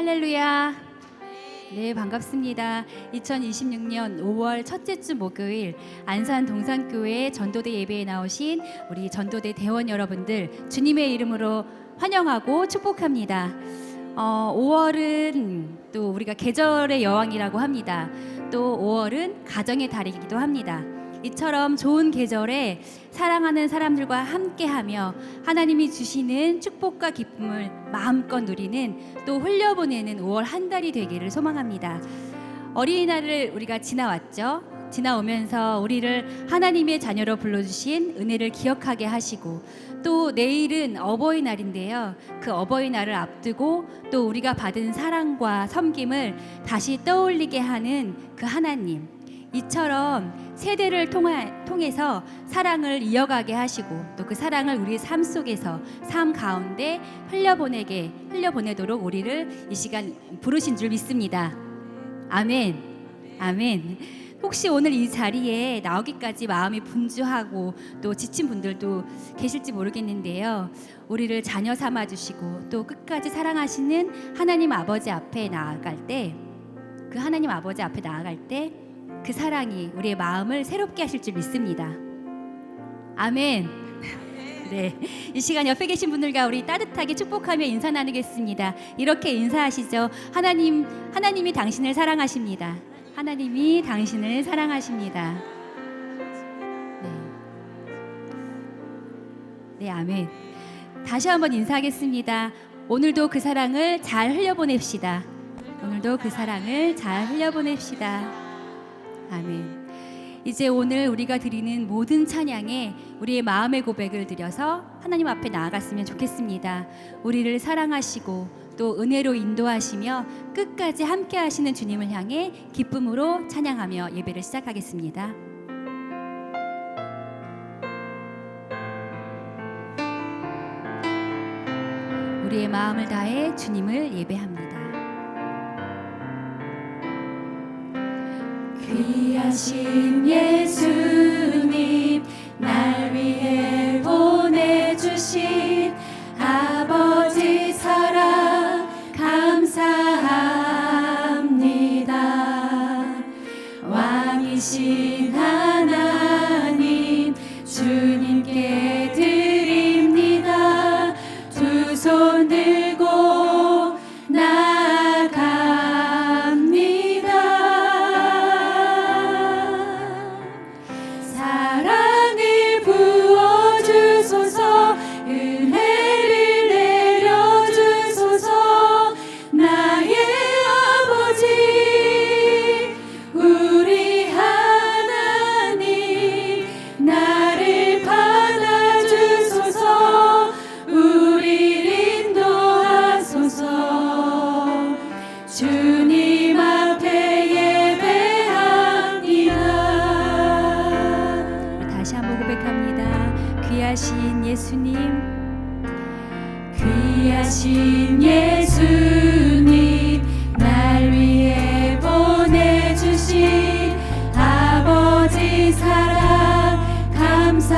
할렐루야. 네, 반갑습니다. 2026년 5월 첫째 주 목요일 안산 동산교회 전도대 예배에 나오신 우리 전도대 대원 여러분들 주님의 이름으로 환영하고 축복합니다. 5월은 또 우리가 계절의 여왕이라고 합니다. 또 5월은 가정의 달이기도 합니다. 이처럼 좋은 계절에 사랑하는 사람들과 함께하며 하나님이 주시는 축복과 기쁨을 마음껏 누리는 또 흘려보내는 5월 한 달이 되기를 소망합니다. 어린이날을 우리가 지나왔죠. 지나오면서 우리를 하나님의 자녀로 불러주신 은혜를 기억하게 하시고 또 내일은 어버이날인데요. 그 어버이날을 앞두고 또 우리가 받은 사랑과 섬김을 다시 떠올리게 하는 그 하나님, 이처럼 세대를 통해서 사랑을 이어가게 하시고 또 그 사랑을 우리의 삶 속에서 삶 가운데 흘려보내도록 우리를 이 시간 부르신 줄 믿습니다. 아멘. 아멘. 혹시 오늘 이 자리에 나오기까지 마음이 분주하고 또 지친 분들도 계실지 모르겠는데요. 우리를 자녀 삼아 주시고 또 끝까지 사랑하시는 하나님 아버지 앞에 나아갈 때, 그 하나님 아버지 앞에 나아갈 때 그 사랑이 우리의 마음을 새롭게 하실 줄 믿습니다. 아멘. 네, 이 시간 옆에 계신 분들과 우리 따뜻하게 축복하며 인사 나누겠습니다. 이렇게 인사하시죠. 하나님이 당신을 사랑하십니다. 하나님이 당신을 사랑하십니다. 네, 아멘. 다시 한번 인사하겠습니다. 오늘도 그 사랑을 잘 흘려보냅시다. 오늘도 그 사랑을 잘 흘려보냅시다. 아멘. 이제 오늘 우리가 드리는 모든 찬양에 우리의 마음의 고백을 드려서 하나님 앞에 나아갔으면 좋겠습니다. 우리를 사랑하시고 또 은혜로 인도하시며 끝까지 함께 하시는 주님을 향해 기쁨으로 찬양하며 예배를 시작하겠습니다. 우리의 마음을 다해 주님을 예배합니다. 귀하신 예수님, 날 위해 보내주신 아버지 사랑 감사합니다. 왕이신 하나님 주님께 드립니다. 두 손 들고 귀하신 예수님, 귀하신 예수님, 날 위해 보내주신 아버지 사랑 감사합니다.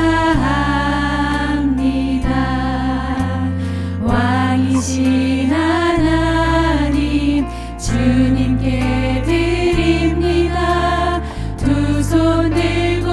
왕이신 하나님 주님께 드립니다. 두 손 들고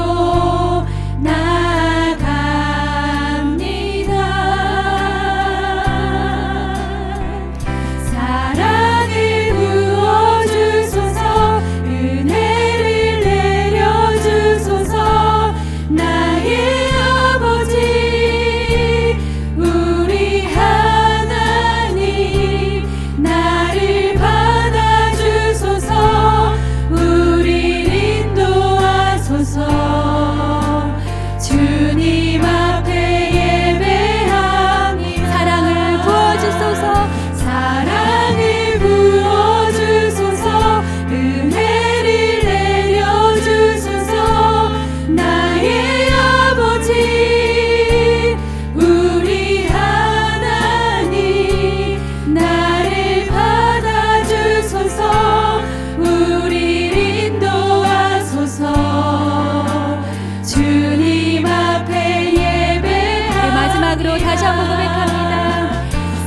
다시 한번 고백합니다.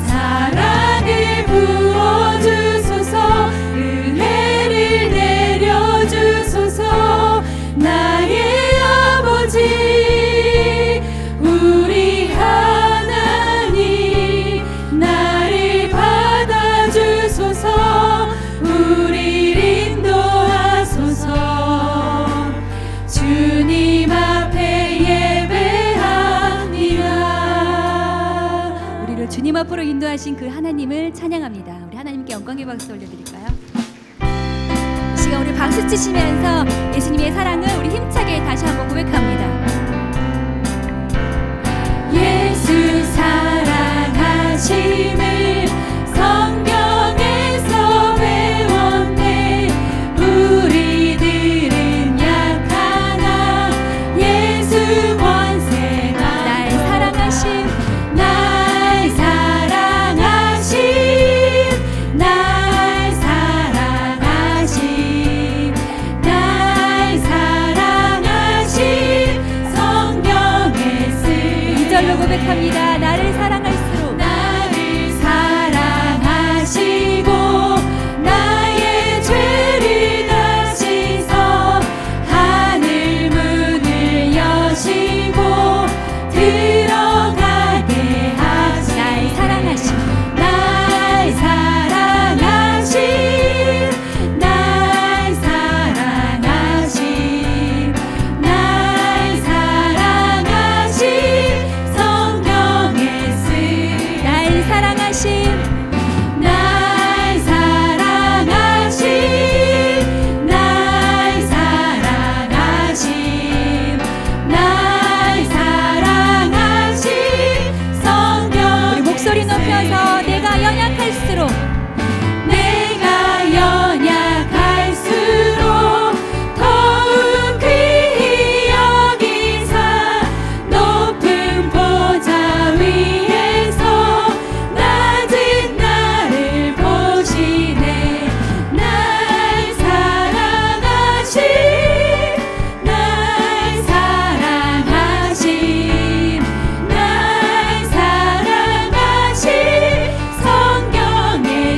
사랑을 부어주소서. 우리를 주님 앞으로 인도하신 그 하나님을 찬양합니다. 우리 하나님께 영광의 박수 올려드릴까요? 이 시간 우리 박수 치시면서 예수님의 사랑을 우리 힘차게 다시 한번 고백합니다. 예수 사랑하심을 성경에서 배웠네. 우리들은 약하나 예수 권세가 날 사랑하심 날 사랑하심 날 사랑하심 날 사랑하심 성경에 쓰 이절로 고백합니다. 나를 사랑할수록 나를 사랑하시고 나의 죄를 다시서 하늘 문을 여시고 들어가게 하시 날 사랑하심 날 사랑하심 날 사랑하심 날 사랑하심 성경에 쓰 날 사랑하심 날 사랑하심 날 사랑하심 날 사랑하심 성경 우리 목소리 높여서 내가 연약할수록 내가 연약할수록 더욱 귀히 여기사 높은 보좌 위에서 낮은 나를 보시네. 날 사랑하심 날 사랑하심 날 사랑하심 성경에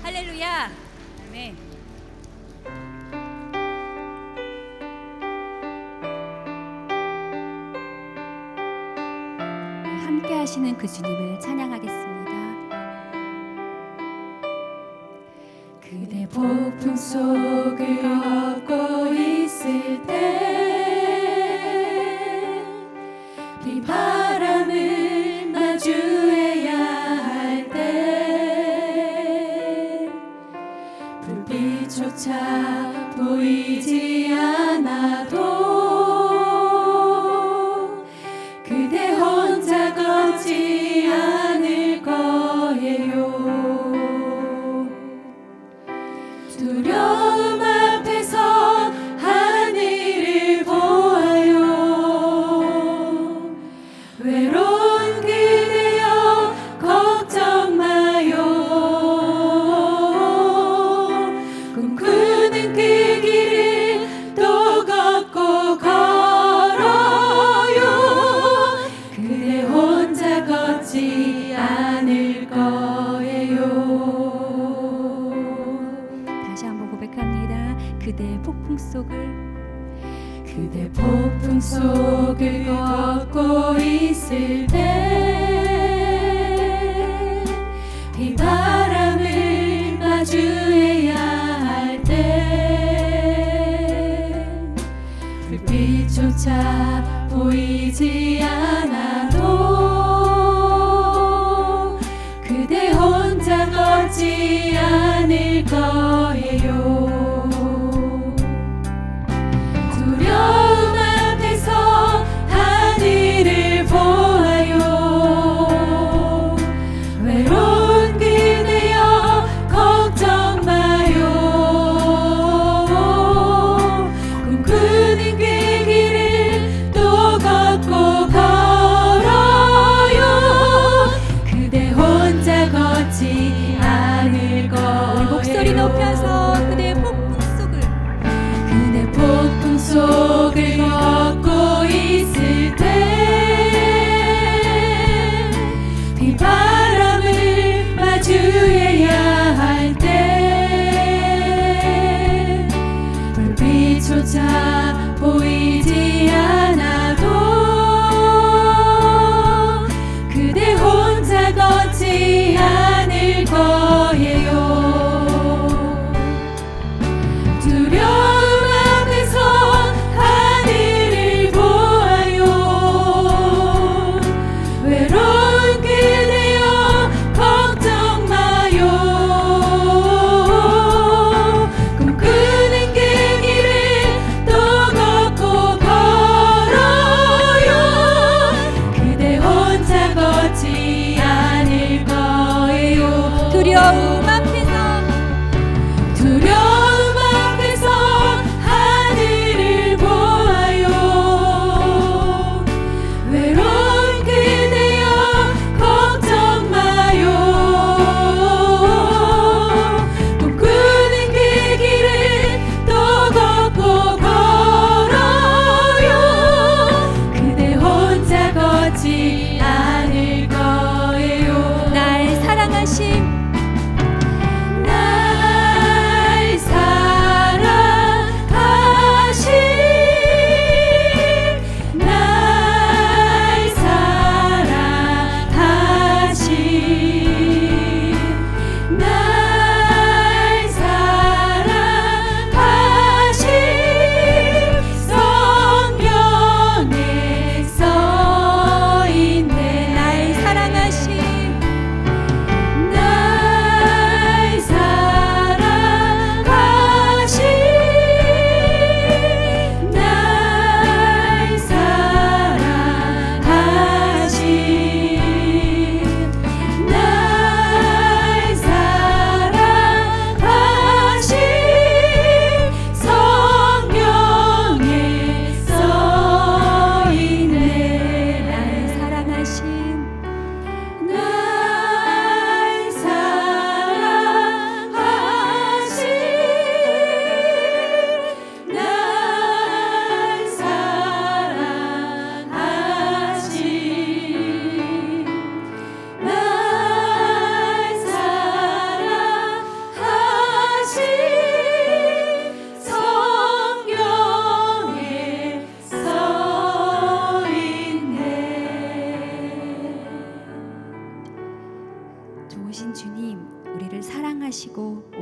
할렐루야. 아멘. 함께 하시는 그 주님을 찬양하겠습니다. 그대 폭풍 속을 걷고 있을 때 비바람을 마주해야 할 때 불빛조차 보이지 않아도 그대 혼자 걷지 않을 거예요. 두려움 앞에서 하늘을 보아요. 외로운 그대여 걱정 마요. 꿈꾸는 그 길을 또 걷고 걸어요. 그대 혼자 걷지 않을 거예요. 그대 폭풍 속을 걷고 있을 때 비바람을 마주해야 할 때 불빛조차 보이지 않아도 그대 혼자 걷지 않을 거예요. 두려움 앞에서 하늘을 보아요. 외로운 그대여 걱정 마요. 꿈꾸는 그 길을 또 걷고 걸어요. 그대 혼자 걷지 않을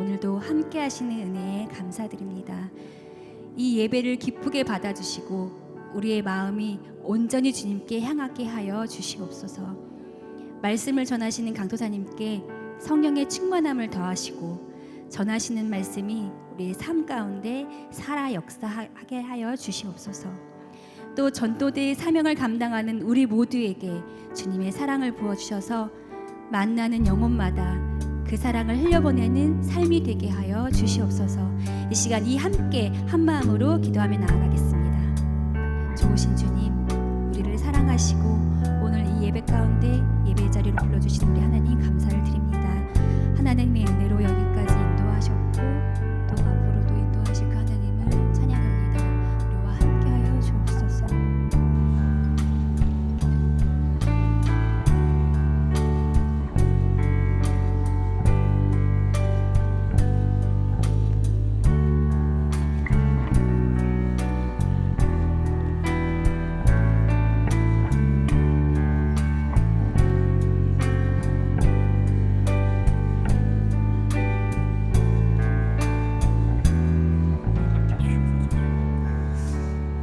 오늘도 함께 하시는 은혜에 감사드립니다. 이 예배를 기쁘게 받아주시고 우리의 마음이 온전히 주님께 향하게 하여 주시옵소서. 말씀을 전하시는 강도사님께 성령의 충만함을 더하시고 전하시는 말씀이 우리의 삶 가운데 살아 역사하게 하여 주시옵소서. 또 전도대의 사명을 감당하는 우리 모두에게 주님의 사랑을 부어주셔서 만나는 영혼마다 그 사랑을 흘려보내는 삶이 되게 하여 주시옵소서. 이 시간 이 함께 한마음으로 기도하며 나아가겠습니다. 좋으신 주님, 우리를 사랑하시고 오늘 이 예배 가운데 예배 자리로 불러주신 우리 하나님 감사를 드립니다. 하나님의 은혜로 여기까지 인도하셨고 또 앞으로도 인도하실 그 하나님을 찬양합니다. 우리와 함께하여 주옵소서.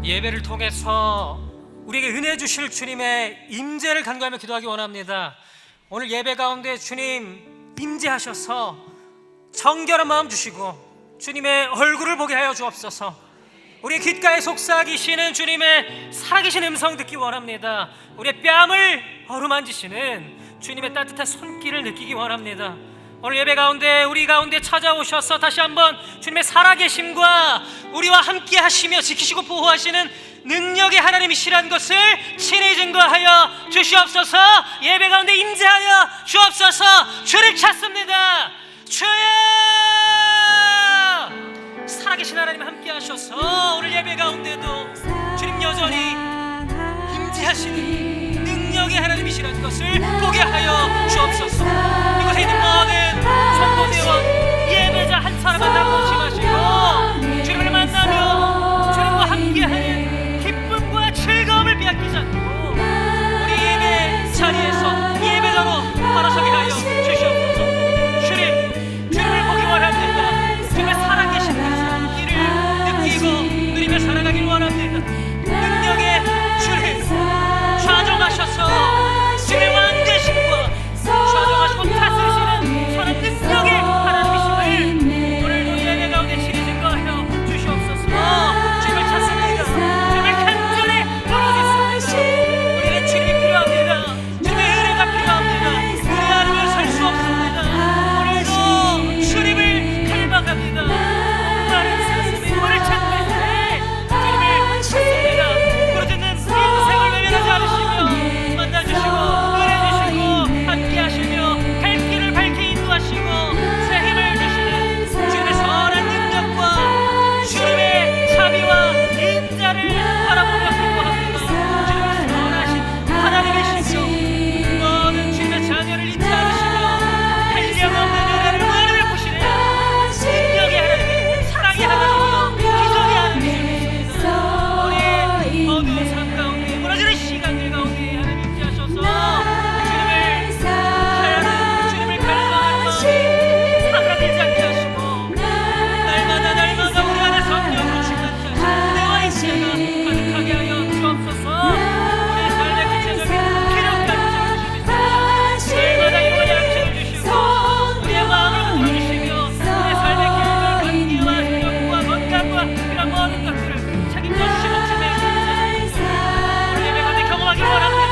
예배를 통해서 우리에게 은혜 주실 주님의 임재를 간구하며 기도하기 원합니다. 오늘 예배 가운데 주님 임재하셔서 정결한 마음 주시고 주님의 얼굴을 보게 하여 주옵소서. 우리의 귓가에 속삭이시는 주님의 살아계신 음성 듣기 원합니다. 우리의 뺨을 어루만지시는 주님의 따뜻한 손길을 느끼기 원합니다. 오늘 예배 가운데 우리 가운데 찾아오셔서 다시 한번 주님의 살아계심과 우리와 함께 하시며 지키시고 보호하시는 능력의 하나님이시라는 것을 친히 증거하여 주시옵소서. 예배 가운데 임재하여 주옵소서. 주를 찾습니다. 주여, 살아계신 하나님 함께 하셔서 오늘 예배 가운데도 주님 여전히 임재하시는 능력의 하나님이시라는 것을 보게 하여 주옵소서. 이곳에 있는 모든 전도대원 예배자 한 사람 한 사람 놓지 마시고 주님을 만나며 주님과 함께하는 기쁨과 즐거움을 빼앗기지 않고 우리 예배 자리에서 예배자로 바라서게 하여 주시옵소서. 주님을 보기 원합니다. 주님의 살아계신 그 손길을 느끼고 누리며 살아가길 원합니다. 능력의 주님 좌정하셔서 주의 왕되심과 좌정하시고 다스리시는 선한 능력의 하나님이심을 오늘도 예배 가운데 친히 증거하여 주시옵소서. 주님을 찾습니다. 주님을 간절히 부르짖습니다. 우리는 주님이 필요합니다. 주님의 은혜가 필요합니다. 은혜 아니면 설 수 없습니다. 오늘도 주님을 갈망합니다. 많은 사람이 우리를 찾고 있는데 주님을 찾습니다. 부르짖는 인생을 외면하지 않으시며 만나주시고 은혜 주시고 함께 하시며 갈 길을 밝게 인도하시고 새 힘을 주시는 주님의 선한 능력과 주님의 자비와 인자를 바라보며 기도합니다. 주님의 선하신 하나님이시죠. 모든 주님의 자녀를 잊지 않으시며 한량없는 은혜를 무한히 베푸시네. 능력의 하나님, 사랑의 하나님, 기적의 하나님이십니다. 우리의 어두운 삶 가운데 무너지는 시간들 가운데 하나님 임재하셔서 주님을 사랑하는 주님을 갈망하는 마음 사그라들지 않게 하시고 날마다 우리 안에 성령으로 충만케 하시고 은혜와 인자가 가득하게 하여 주옵소서. 우리의 삶의 구체적인 필요까지 채워주시면서 날마다 이루어진 양식을 주시고 우리의 마음을 불러주시며 우리의 삶의 기쁨과 건기와 생명과 건강과 이런 모든 것들을 책임져 주시는 주님의 임재 우리 예배 가운데 경험하기 원합니다.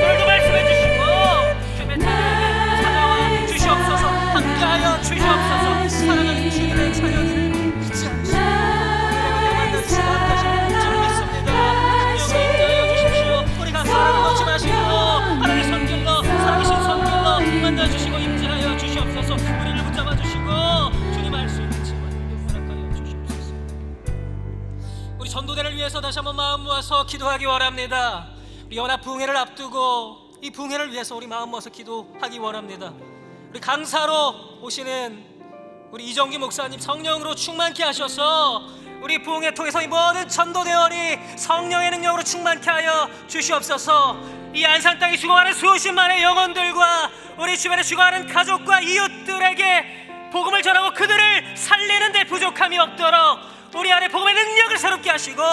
오늘도 말씀해 주시고 주님의 자녀에게 찾아와 주시옵소서. 함께하여 주시옵소서. 사랑하는 주님의 자녀들을 잊지 않으시고 만나 주시고 함께 하시는 주를 믿습니다. 능력을 인자하여 주십시오. 우리가 사랑을 놓지 마시고 하나님의 손길로 살아계신 손길로 만나 주시고 임재하여 주시옵소서. 우리를 붙잡아 주시고 주님 알 수 있는 지원을 허락하여 주시옵소서. 우리 전도대를 위해서 다시 한번 마음 모아서 기도하기 원합니다. 우리 연합 부흥회를 앞두고 이 부흥회를 위해서 우리 마음 모아서 기도하기 원합니다. 우리 강사로 오시는 우리 이정기 목사님 성령으로 충만케 하셔서 우리 부흥회 통해서 이 모든 전도대원이 성령의 능력으로 충만케 하여 주시옵소서. 이 안산 땅에 죽어가는 수십만의 영혼들과 우리 주변에 죽어가는 가족과 이웃들에게 복음을 전하고 그들을 살리는 데 부족함이 없도록 우리 안에 복음의 능력을 새롭게 하시고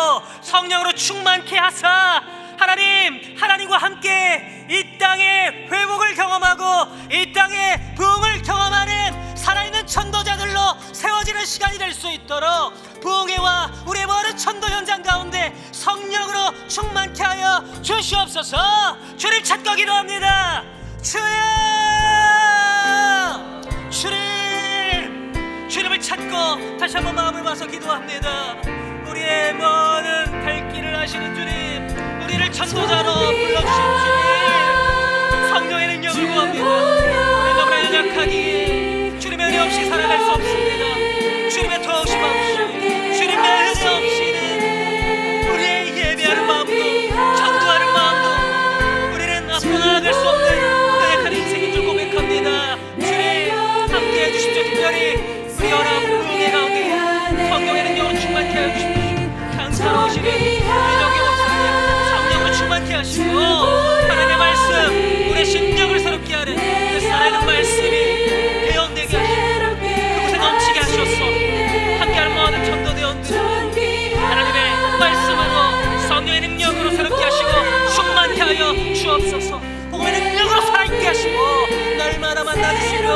성령으로 충만케 하사 하나님과 함께 이 땅의 회복을 경험하고 이 땅의 부흥을 경험하는 살아있는 전도자들로 세워지는 시간이 될 수 있도록 부흥회와 우리의 모든 전도 현장 가운데 성령으로 충만케 하여 주시옵소서. 주님 찾고 기도합니다. 주님을 찾고 다시 한번 마음을 모아서 기도합니다. 우리의 모든 갈 길을 아시는 주님, 우리를 전도자로 불러주신 주님, 성령의 능력을 구합니다. 우리 너무나 연약하기에 주님의 은혜 없이 살아갈 수 없습니다. 주님의 도우심 없이, 주님의 은혜 없이는 우리의 예배하는 마음도 전도하는 마음도 우리는 앞으로 나아갈 수 없는 연약한 인생인 줄 고백합니다. 주님 함께해 주십시오. 특별히 우리 연합 부흥회 가운데 성령의 능력으로 충만케 하여 주십시오. 강사로우시는 우리 정기 목사님 성령으로 충만케 하시고 하나님의 말씀 우리의 심령을 새롭게 하는 그 살아있는 말씀이 배연되게 하시고 그곳에 넘치게 하셔서 함께하는 모든 전도대원들 하나님의 말씀으로 성령의 능력으로 새롭게 하시고 충만케 하여 주옵소서. 복음의 능력으로 살아있게 하시고 날마다 만나주시며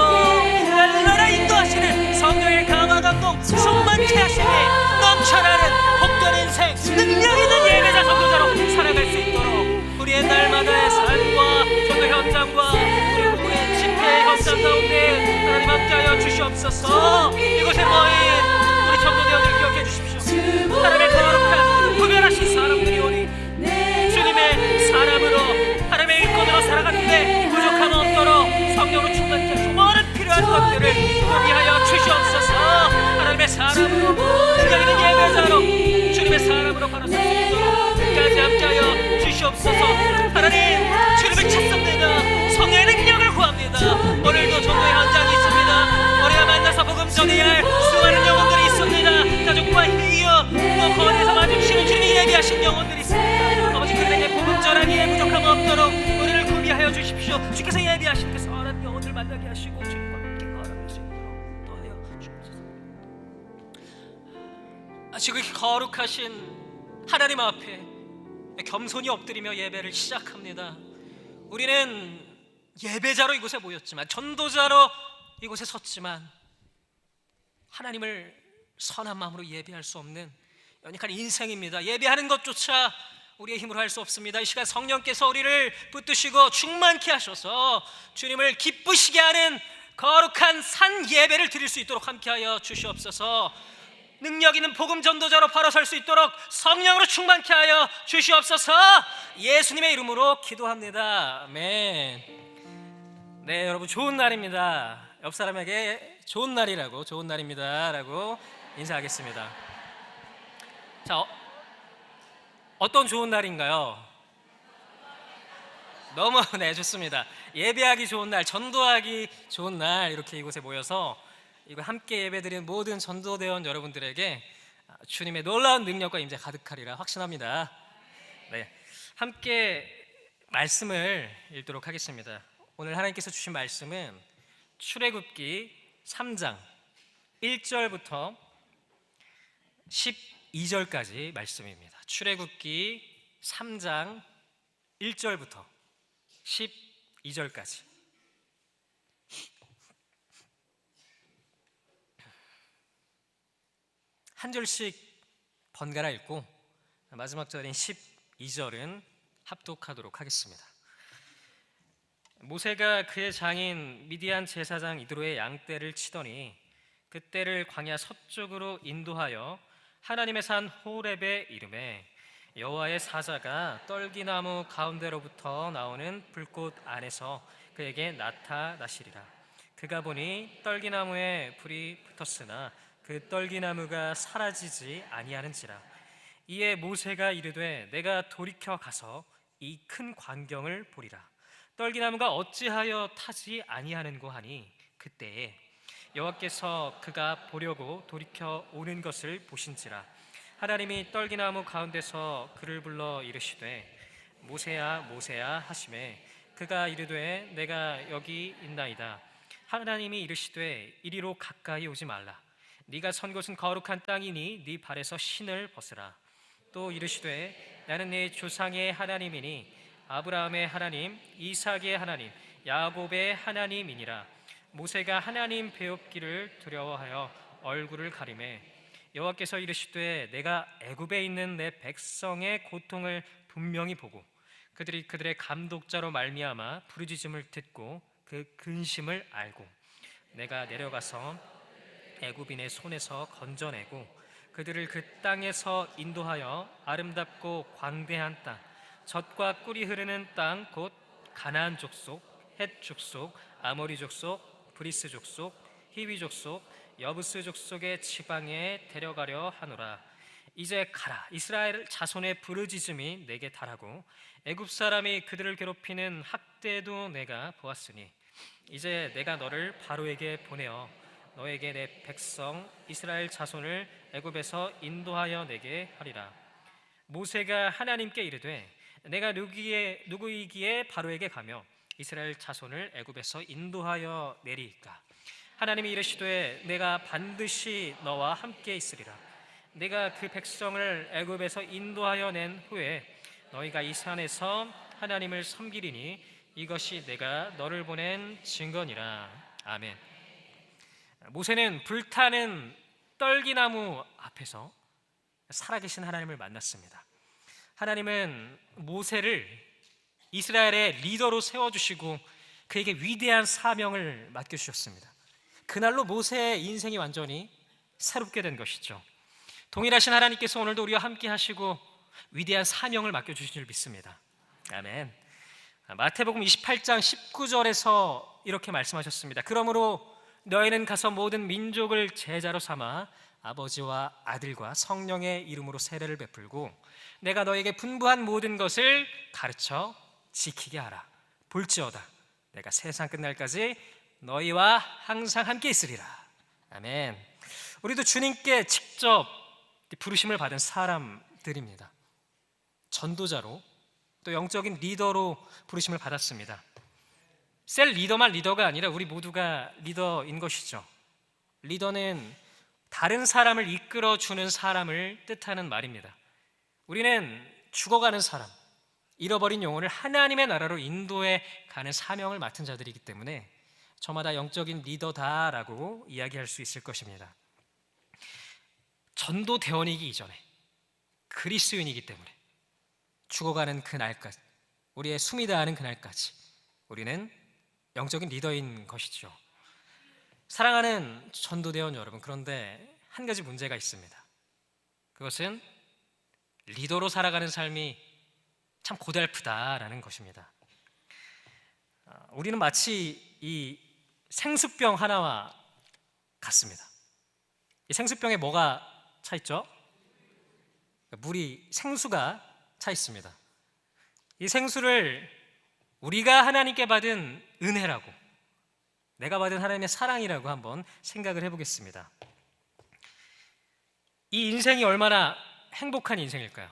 날마다 인도하시는 성령의 감화 감동 충만케 하시니 넘쳐나는 복된 인생 능력 있는 예배자 전도자로 살아갈 수 있도록 우리의 날마다의 삶과 전도 현장과 우리 부부의 집회 현장 가운데 하나님 함께하여 주시옵소서. 이곳에 모인 우리 전도대원들 기억해 주십시오. 하나님의 거룩한 구별하신 사람들이 오니 주님의 사람으로 하나님의 일꾼으로 살아가는데 부족함 없도록 성령으로 충만케 하시고 모든 필요한 것들을 구비하여 주시옵소서. 하나님의 사람으로 능력 있는 예배자로 주님의 사람으로 바로 설 수 있도록 끝까지 함께하여 주시옵소서. 하나님 주님을 찾습니다. 성령의 능력을 구합니다. 오늘도 전도의 현장이 있습니다. 우리가 만나서 복음 전해야 할 수많은 영혼들이 있습니다. 가족과 이어 또 거리에서 마주치는 주님이 예비하신 영혼들이 있습니다. 아버지 그들에게 복음 전하기에 부족함 없도록 우리를 구비하여 주십시오. 주께서 예비하신 그 선한 영혼들 만나게 하시고 주님과 함께 걸어갈 수 있도록 도와여 주옵소서. 지극히 거룩하신 하나님 앞에 겸손히 엎드리며 예배를 시작합니다. 우리는 예배자로 이곳에 모였지만 전도자로 이곳에 섰지만 하나님을 선한 마음으로 예배할 수 없는 연약한 인생입니다. 예배하는 것조차 우리의 힘으로 할 수 없습니다. 이 시간 성령께서 우리를 붙드시고 충만케 하셔서 주님을 기쁘시게 하는 거룩한 산 예배를 드릴 수 있도록 함께하여 주시옵소서. 능력 있는 복음 전도자로 바로 설 수 있도록 성령으로 충만케 하여 주시옵소서. 예수님의 이름으로 기도합니다. 아멘. 네, 여러분 좋은 날입니다. 옆 사람에게 좋은 날이라고, 좋은 날입니다 라고 인사하겠습니다. 자, 어떤 좋은 날인가요? 너무 좋습니다. 예배하기 좋은 날, 전도하기 좋은 날, 이렇게 이곳에 모여서 이거 함께 예배드리는 모든 전도대원 여러분들에게 주님의 놀라운 능력과 임재 가득하리라 확신합니다. 네, 함께 말씀을 읽도록 하겠습니다. 오늘 하나님께서 주신 말씀은 출애굽기 3장 1절부터 12절까지 말씀입니다. 출애굽기 3장 1절부터 12절까지. 한 절씩 번갈아 읽고 마지막 절인 12절은 합독하도록 하겠습니다. 모세가 그의 장인 미디안 제사장 이드로의 양떼를 치더니 그 떼를 광야 서쪽으로 인도하여 하나님의 산 호렙에 이르매 여호와의 사자가 떨기나무 가운데로부터 나오는 불꽃 안에서 그에게 나타나시리라. 그가 보니 떨기나무에 불이 붙었으나 그 떨기나무가 사라지지 아니하는지라. 이에 모세가 이르되 내가 돌이켜 가서 이 큰 광경을 보리라. 떨기나무가 어찌하여 타지 아니하는고 하니 그때에 여호와께서 그가 보려고 돌이켜 오는 것을 보신지라. 하나님이 떨기나무 가운데서 그를 불러 이르시되 모세야 모세야 하시매 그가 이르되 내가 여기 있나이다. 하나님이 이르시되 이리로 가까이 오지 말라. 네가 선 곳은 거룩한 땅이니 네 발에서 신을 벗으라. 또 이르시되 나는 네 조상의 하나님이니 아브라함의 하나님, 이삭의 하나님, 야곱의 하나님이니라. 모세가 하나님 배웁기를 두려워하여 얼굴을 가리매 여호와께서 이르시되 내가 애굽에 있는 내 백성의 고통을 분명히 보고 그들이 그들의 감독자로 말미암아 부르짖음을 듣고 그 근심을 알고 내가 내려가서 애굽인의 손에서 건져내고 그들을 그 땅에서 인도하여 아름답고 광대한 땅, 젖과 꿀이 흐르는 땅 곧 가나안 족속, 헷 족속, 아모리 족속, 브리스 족속, 히위 족속, 여부스 족속의 지방에 데려가려 하노라. 이제 가라. 이스라엘 자손의 부르짖음이 내게 달하고 애굽 사람이 그들을 괴롭히는 학대도 내가 보았으니 이제 내가 너를 바로에게 보내어 너에게 내 백성 이스라엘 자손을 애굽에서 인도하여 내게 하리라. 모세가 하나님께 이르되 내가 누구이기에 바로에게 가며 이스라엘 자손을 애굽에서 인도하여 내리이까. 하나님이 이르시되 내가 반드시 너와 함께 있으리라. 내가 그 백성을 애굽에서 인도하여 낸 후에 너희가 이 산에서 하나님을 섬기리니 이것이 내가 너를 보낸 증거니라. 아멘. 모세는 불타는 떨기나무 앞에서 살아계신 하나님을 만났습니다. 하나님은 모세를 이스라엘의 리더로 세워주시고 그에게 위대한 사명을 맡겨주셨습니다. 그날로 모세의 인생이 완전히 새롭게 된 것이죠. 동일하신 하나님께서 오늘도 우리와 함께 하시고 위대한 사명을 맡겨주신 줄 믿습니다. 아멘. 마태복음 28장 19절에서 이렇게 말씀하셨습니다. 그러므로 너희는 가서 모든 민족을 제자로 삼아 아버지와 아들과 성령의 이름으로 세례를 베풀고 내가 너에게 분부한 모든 것을 가르쳐 지키게 하라. 볼지어다 내가 세상 끝날까지 너희와 항상 함께 있으리라. 아멘. 우리도 주님께 직접 부르심을 받은 사람들입니다. 전도자로 또 영적인 리더로 부르심을 받았습니다. 셀 리더만 리더가 아니라 우리 모두가 리더인 것이죠. 리더는 다른 사람을 이끌어주는 사람을 뜻하는 말입니다. 우리는 죽어가는 사람, 잃어버린 영혼을 하나님의 나라로 인도해 가는 사명을 맡은 자들이기 때문에 저마다 영적인 리더다라고 이야기할 수 있을 것입니다. 전도대원이기 이전에 그리스도인이기 때문에 죽어가는 그날까지, 우리의 숨이 다하는 그날까지 우리는 영적인 리더인 것이죠. 사랑하는 전도대원 여러분, 그런데 한 가지 문제가 있습니다. 그것은 리더로 살아가는 삶이 참 고달프다라는 것입니다. 우리는 마치 이 생수병 하나와 같습니다. 이 생수병에 뭐가 차 있죠? 물이, 생수가 차 있습니다. 이 생수를 우리가 하나님께 받은 은혜라고, 내가 받은 하나님의 사랑이라고 한번 생각을 해보겠습니다. 이 인생이 얼마나 행복한 인생일까요?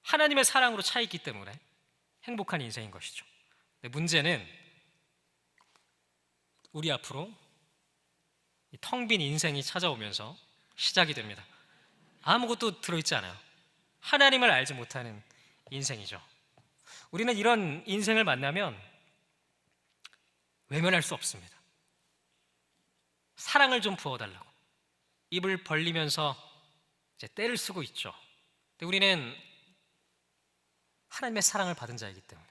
하나님의 사랑으로 차 있기 때문에 행복한 인생인 것이죠. 근데 문제는 우리 앞으로 텅 빈 인생이 찾아오면서 시작이 됩니다. 아무것도 들어있지 않아요. 하나님을 알지 못하는 인생이죠. 우리는 이런 인생을 만나면 외면할 수 없습니다. 사랑을 좀 부어달라고 입을 벌리면서 이제 떼를 쓰고 있죠. 근데 우리는 하나님의 사랑을 받은 자이기 때문에,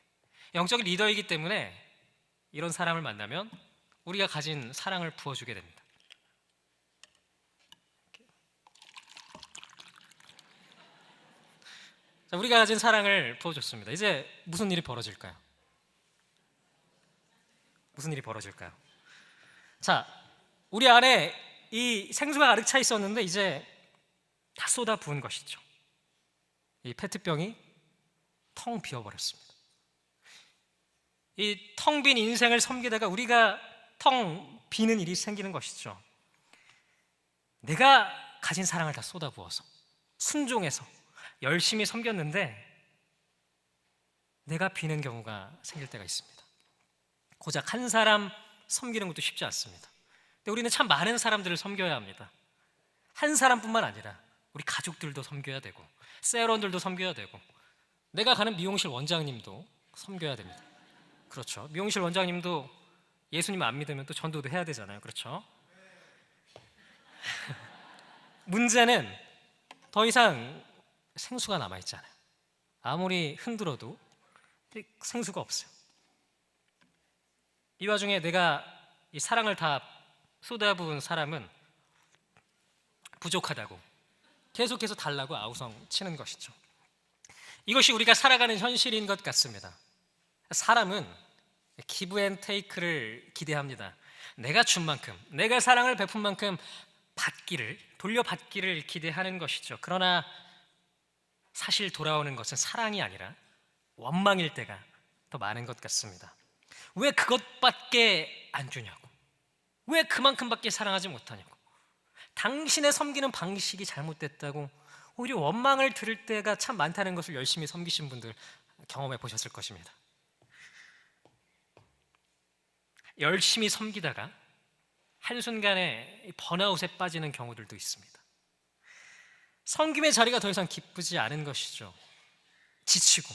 영적인 리더이기 때문에 이런 사람을 만나면 우리가 가진 사랑을 부어주게 됩니다. 자, 우리가 가진 사랑을 부어줬습니다. 이제 무슨 일이 벌어질까요? 무슨 일이 벌어질까요? 자, 우리 안에 이 생수가 가득 차 있었는데 이제 다 쏟아 부은 것이죠. 이 페트병이 텅 비어버렸습니다. 이 텅 빈 인생을 섬기다가 우리가 텅 비는 일이 생기는 것이죠. 내가 가진 사랑을 다 쏟아 부어서 순종해서 열심히 섬겼는데 내가 비는 경우가 생길 때가 있습니다. 고작 한 사람 섬기는 것도 쉽지 않습니다. 근데 우리는 참 많은 사람들을 섬겨야 합니다. 한 사람뿐만 아니라 우리 가족들도 섬겨야 되고, 세런들도 섬겨야 되고, 내가 가는 미용실 원장님도 섬겨야 됩니다. 그렇죠. 미용실 원장님도 예수님 안 믿으면 또 전도도 해야 되잖아요. 그렇죠. 문제는 더 이상 생수가 남아있잖아요. 아무리 흔들어도 생수가 없어요. 이 와중에 내가 이 사랑을 다 쏟아부은 사람은 부족하다고 계속해서 달라고 아우성 치는 것이죠. 이것이 우리가 살아가는 현실인 것 같습니다. 사람은 기브 앤 테이크를 기대합니다. 내가 준 만큼, 내가 사랑을 베푼 만큼 돌려받기를 기대하는 것이죠. 그러나 사실 돌아오는 것은 사랑이 아니라 원망일 때가 더 많은 것 같습니다. 왜 그것밖에 안 주냐고, 왜 그만큼밖에 사랑하지 못하냐고, 당신의 섬기는 방식이 잘못됐다고 오히려 원망을 들을 때가 참 많다는 것을 열심히 섬기신 분들 경험해 보셨을 것입니다. 열심히 섬기다가 한순간에 번아웃에 빠지는 경우들도 있습니다. 섬김의 자리가 더 이상 기쁘지 않은 것이죠. 지치고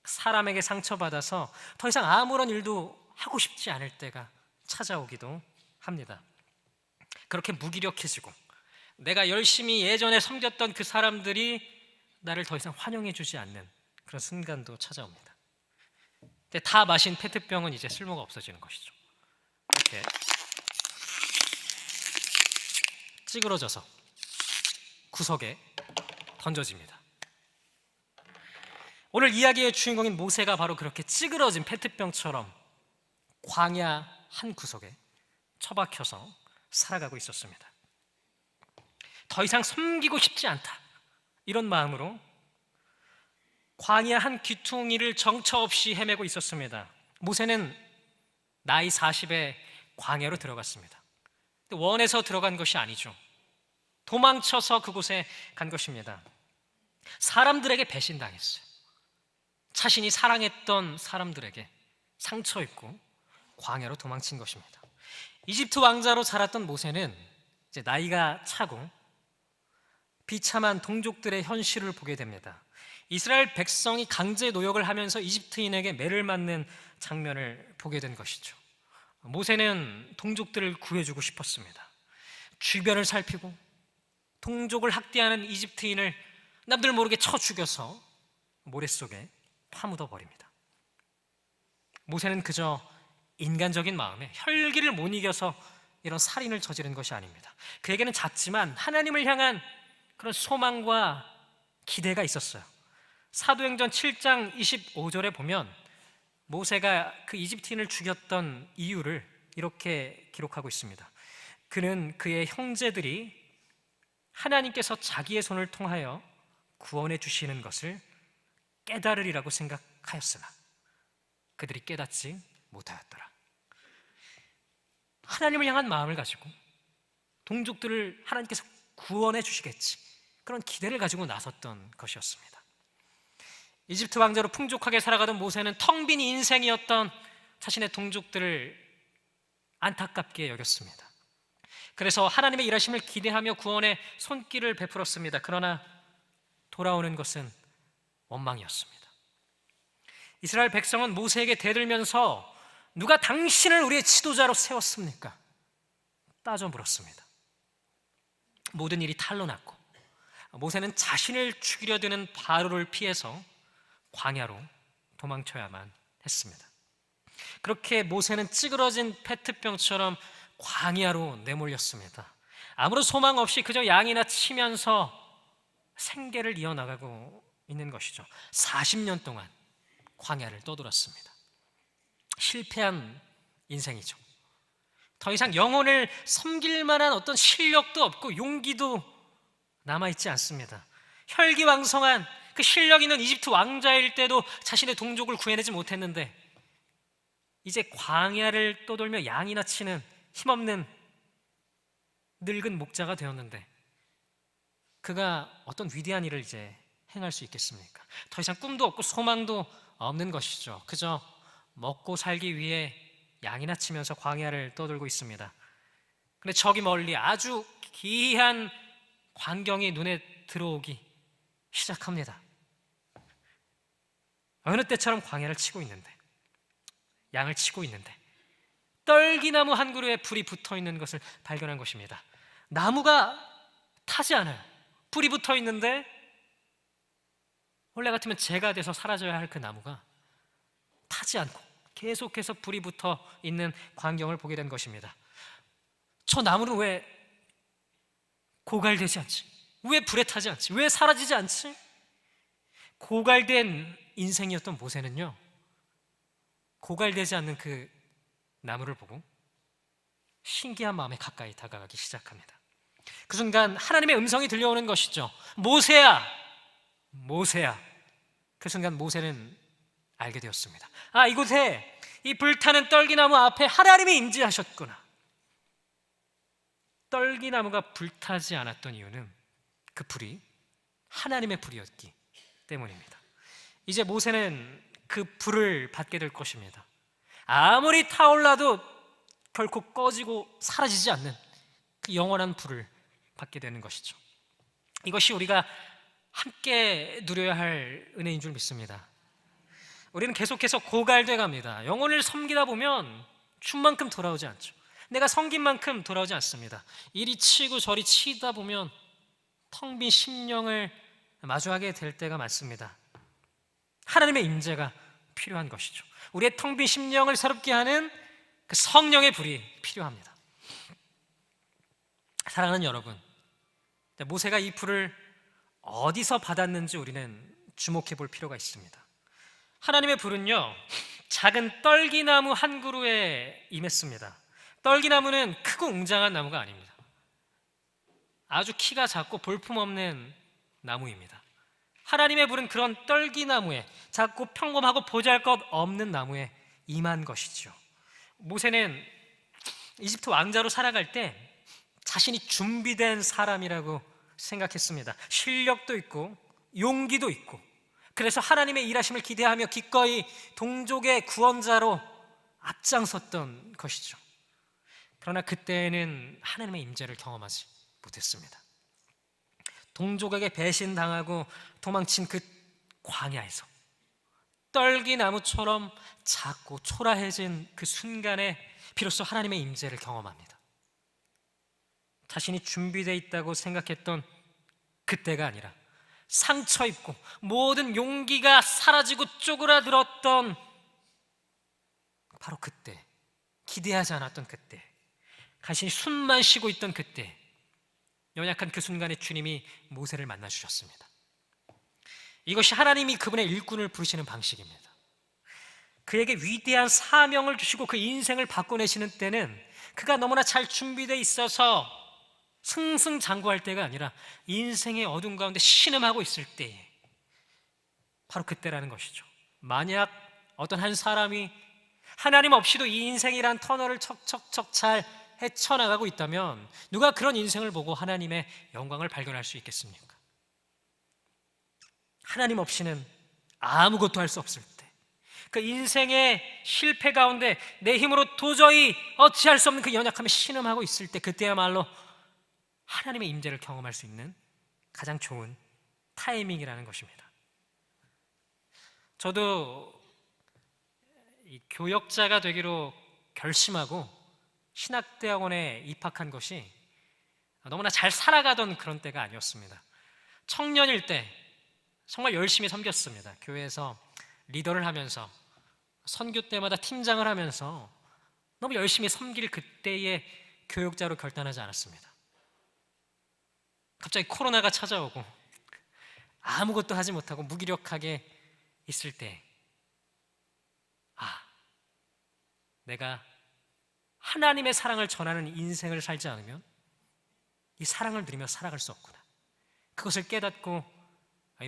사람에게 상처받아서 더 이상 아무런 일도 하고 싶지 않을 때가 찾아오기도 합니다. 그렇게 무기력해지고 내가 열심히 예전에 섬겼던 그 사람들이 나를 더 이상 환영해 주지 않는 그런 순간도 찾아옵니다. 근데 다 마신 페트병은 이제 쓸모가 없어지는 것이죠. 이렇게 찌그러져서 구석에 던져집니다. 오늘 이야기의 주인공인 모세가 바로 그렇게 찌그러진 페트병처럼 광야 한 구석에 처박혀서 살아가고 있었습니다. 더 이상 섬기고 싶지 않다, 이런 마음으로 광야 한 귀퉁이를 정처 없이 헤매고 있었습니다. 모세는 나이 40에 광야로 들어갔습니다. 원해서 들어간 것이 아니죠. 도망쳐서 그곳에 간 것입니다. 사람들에게 배신당했어요. 자신이 사랑했던 사람들에게 상처 입고 광야로 도망친 것입니다. 이집트 왕자로 자랐던 모세는 이제 나이가 차고 비참한 동족들의 현실을 보게 됩니다. 이스라엘 백성이 강제 노역을 하면서 이집트인에게 매를 맞는 장면을 보게 된 것이죠. 모세는 동족들을 구해주고 싶었습니다. 주변을 살피고 동족을 학대하는 이집트인을 남들 모르게 쳐 죽여서 모래 속에 파묻어 버립니다. 모세는 그저 인간적인 마음에 혈기를 못 이겨서 이런 살인을 저지른 것이 아닙니다. 그에게는 작지만 하나님을 향한 그런 소망과 기대가 있었어요. 사도행전 7장 25절에 보면 모세가 그 이집트인을 죽였던 이유를 이렇게 기록하고 있습니다. 그는 그의 형제들이 하나님께서 자기의 손을 통하여 구원해 주시는 것을 깨달으리라고 생각하였으나 그들이 깨닫지 못하였더라. 하나님을 향한 마음을 가지고 동족들을 하나님께서 구원해 주시겠지, 그런 기대를 가지고 나섰던 것이었습니다. 이집트 왕자로 풍족하게 살아가던 모세는 텅 빈 인생이었던 자신의 동족들을 안타깝게 여겼습니다. 그래서 하나님의 일하심을 기대하며 구원의 손길을 베풀었습니다. 그러나 돌아오는 것은 원망이었습니다. 이스라엘 백성은 모세에게 대들면서 누가 당신을 우리의 지도자로 세웠습니까? 따져 물었습니다. 모든 일이 탈로 났고 모세는 자신을 죽이려 드는 바로를 피해서 광야로 도망쳐야만 했습니다. 그렇게 모세는 찌그러진 페트병처럼 광야로 내몰렸습니다. 아무런 소망 없이 그저 양이나 치면서 생계를 이어나가고 있는 것이죠. 40년 동안 광야를 떠돌았습니다. 실패한 인생이죠. 더 이상 영혼을 섬길 만한 어떤 실력도 없고 용기도 남아있지 않습니다. 혈기왕성한 그 실력 있는 이집트 왕자일 때도 자신의 동족을 구해내지 못했는데 이제 광야를 떠돌며 양이나 치는 힘없는 늙은 목자가 되었는데 그가 어떤 위대한 일을 이제 행할 수 있겠습니까? 더 이상 꿈도 없고 소망도 없는 것이죠. 그저 먹고 살기 위해 양이나 치면서 광야를 떠돌고 있습니다. 근데 저기 멀리 아주 기이한 광경이 눈에 들어오기 시작합니다. 어느 때처럼 광야를 치고 있는데, 양을 치고 있는데 떨기나무 한 그루에 불이 붙어 있는 것을 발견한 것입니다. 나무가 타지 않아요. 불이 붙어 있는데 원래 같으면 재가 돼서 사라져야 할 그 나무가 타지 않고 계속해서 불이 붙어 있는 광경을 보게 된 것입니다. 저 나무는 왜 고갈되지 않지? 왜 불에 타지 않지? 왜 사라지지 않지? 고갈된 인생이었던 모세는요, 고갈되지 않는 그 나무를 보고 신기한 마음에 가까이 다가가기 시작합니다. 그 순간 하나님의 음성이 들려오는 것이죠. 모세야, 모세야. 그 순간 모세는 알게 되었습니다. 아, 이곳에 이 불타는 떨기나무 앞에 하나님이 임재하셨구나. 떨기나무가 불타지 않았던 이유는 그 불이 하나님의 불이었기 때문입니다. 이제 모세는 그 불을 받게 될 것입니다. 아무리 타올라도 결코 꺼지고 사라지지 않는 그 영원한 불을 받게 되는 것이죠. 이것이 우리가 함께 누려야 할 은혜인 줄 믿습니다. 우리는 계속해서 고갈돼 갑니다. 영혼을 섬기다 보면 춘만큼 돌아오지 않죠. 내가 섬긴 만큼 돌아오지 않습니다. 이리 치고 저리 치다 보면 텅 빈 심령을 마주하게 될 때가 많습니다. 하나님의 임재가 필요한 것이죠. 우리의 텅 빈 심령을 새롭게 하는 그 성령의 불이 필요합니다. 사랑하는 여러분, 모세가 이 불을 어디서 받았는지 우리는 주목해 볼 필요가 있습니다. 하나님의 불은요, 작은 떨기나무 한 그루에 임했습니다. 떨기나무는 크고 웅장한 나무가 아닙니다. 아주 키가 작고 볼품없는 나무입니다. 하나님의 불은 그런 떨기나무에, 작고 평범하고 보잘것없는 나무에 임한 것이죠. 모세는 이집트 왕자로 살아갈 때 자신이 준비된 사람이라고 생각했습니다. 실력도 있고 용기도 있고, 그래서 하나님의 일하심을 기대하며 기꺼이 동족의 구원자로 앞장섰던 것이죠. 그러나 그때는 하나님의 임재를 경험하지 못했습니다. 동족에게 배신당하고 도망친 그 광야에서 떨기나무처럼 작고 초라해진 그 순간에 비로소 하나님의 임재를 경험합니다. 자신이 준비되어 있다고 생각했던 그때가 아니라 상처 입고 모든 용기가 사라지고 쪼그라들었던 바로 그때, 기대하지 않았던 그때, 간신히 숨만 쉬고 있던 그때, 연약한 그 순간에 주님이 모세를 만나 주셨습니다. 이것이 하나님이 그분의 일꾼을 부르시는 방식입니다. 그에게 위대한 사명을 주시고 그 인생을 바꿔내시는 때는 그가 너무나 잘 준비되어 있어서 승승장구할 때가 아니라 인생의 어둠 가운데 신음하고 있을 때에, 바로 그때라는 것이죠. 만약 어떤 한 사람이 하나님 없이도 이 인생이란 터널을 척척척 잘 헤쳐나가고 있다면 누가 그런 인생을 보고 하나님의 영광을 발견할 수 있겠습니까? 하나님 없이는 아무것도 할 수 없을 때, 그 인생의 실패 가운데 내 힘으로 도저히 어찌할 수 없는 그 연약함에 신음하고 있을 때, 그때야말로 하나님의 임재를 경험할 수 있는 가장 좋은 타이밍이라는 것입니다. 저도 이 교역자가 되기로 결심하고 신학대학원에 입학한 것이 너무나 잘 살아가던 그런 때가 아니었습니다. 청년일 때 정말 열심히 섬겼습니다. 교회에서 리더를 하면서, 선교 때마다 팀장을 하면서 너무 열심히 섬길 그때의 교역자로 결단하지 않았습니다. 갑자기 코로나가 찾아오고 아무것도 하지 못하고 무기력하게 있을 때, 내가 하나님의 사랑을 전하는 인생을 살지 않으면 이 사랑을 누리며 살아갈 수 없구나, 그것을 깨닫고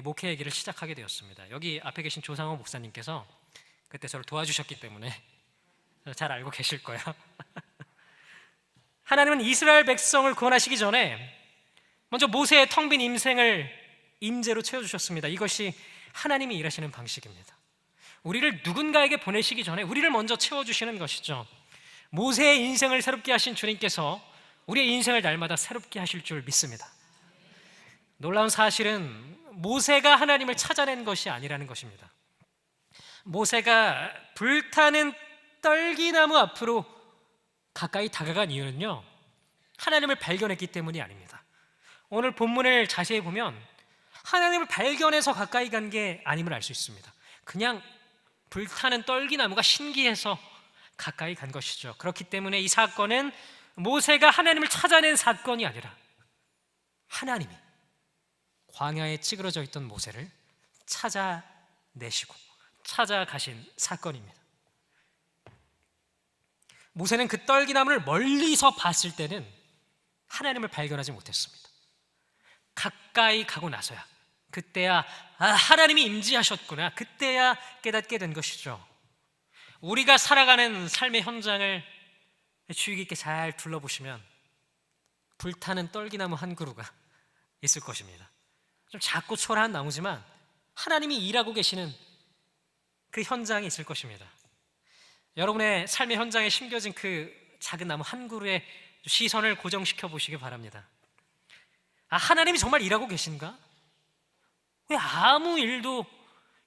목회의 길을 시작하게 되었습니다. 여기 앞에 계신 조상호 목사님께서 그때 저를 도와주셨기 때문에 잘 알고 계실 거야. 하나님은 이스라엘 백성을 구원하시기 전에 먼저 모세의 텅 빈 인생을 임재로 채워주셨습니다. 이것이 하나님이 일하시는 방식입니다. 우리를 누군가에게 보내시기 전에 우리를 먼저 채워주시는 것이죠. 모세의 인생을 새롭게 하신 주님께서 우리의 인생을 날마다 새롭게 하실 줄 믿습니다. 놀라운 사실은 모세가 하나님을 찾아낸 것이 아니라는 것입니다. 모세가 불타는 떨기나무 앞으로 가까이 다가간 이유는요, 하나님을 발견했기 때문이 아닙니다. 오늘 본문을 자세히 보면 하나님을 발견해서 가까이 간 게 아님을 알 수 있습니다. 그냥 불타는 떨기나무가 신기해서 가까이 간 것이죠. 그렇기 때문에 이 사건은 모세가 하나님을 찾아낸 사건이 아니라 하나님이 광야에 찌그러져 있던 모세를 찾아내시고 찾아가신 사건입니다. 모세는 그 떨기나무를 멀리서 봤을 때는 하나님을 발견하지 못했습니다. 가까이 가고 나서야, 그때야 하나님이 임재하셨구나, 그때야 깨닫게 된 것이죠. 우리가 살아가는 삶의 현장을 주의 깊게 잘 둘러보시면 불타는 떨기나무 한 그루가 있을 것입니다. 좀 작고 초라한 나무지만 하나님이 일하고 계시는 그 현장이 있을 것입니다. 여러분의 삶의 현장에 심겨진 그 작은 나무 한 그루에 시선을 고정시켜 보시기 바랍니다. 하나님이 정말 일하고 계신가? 왜 아무 일도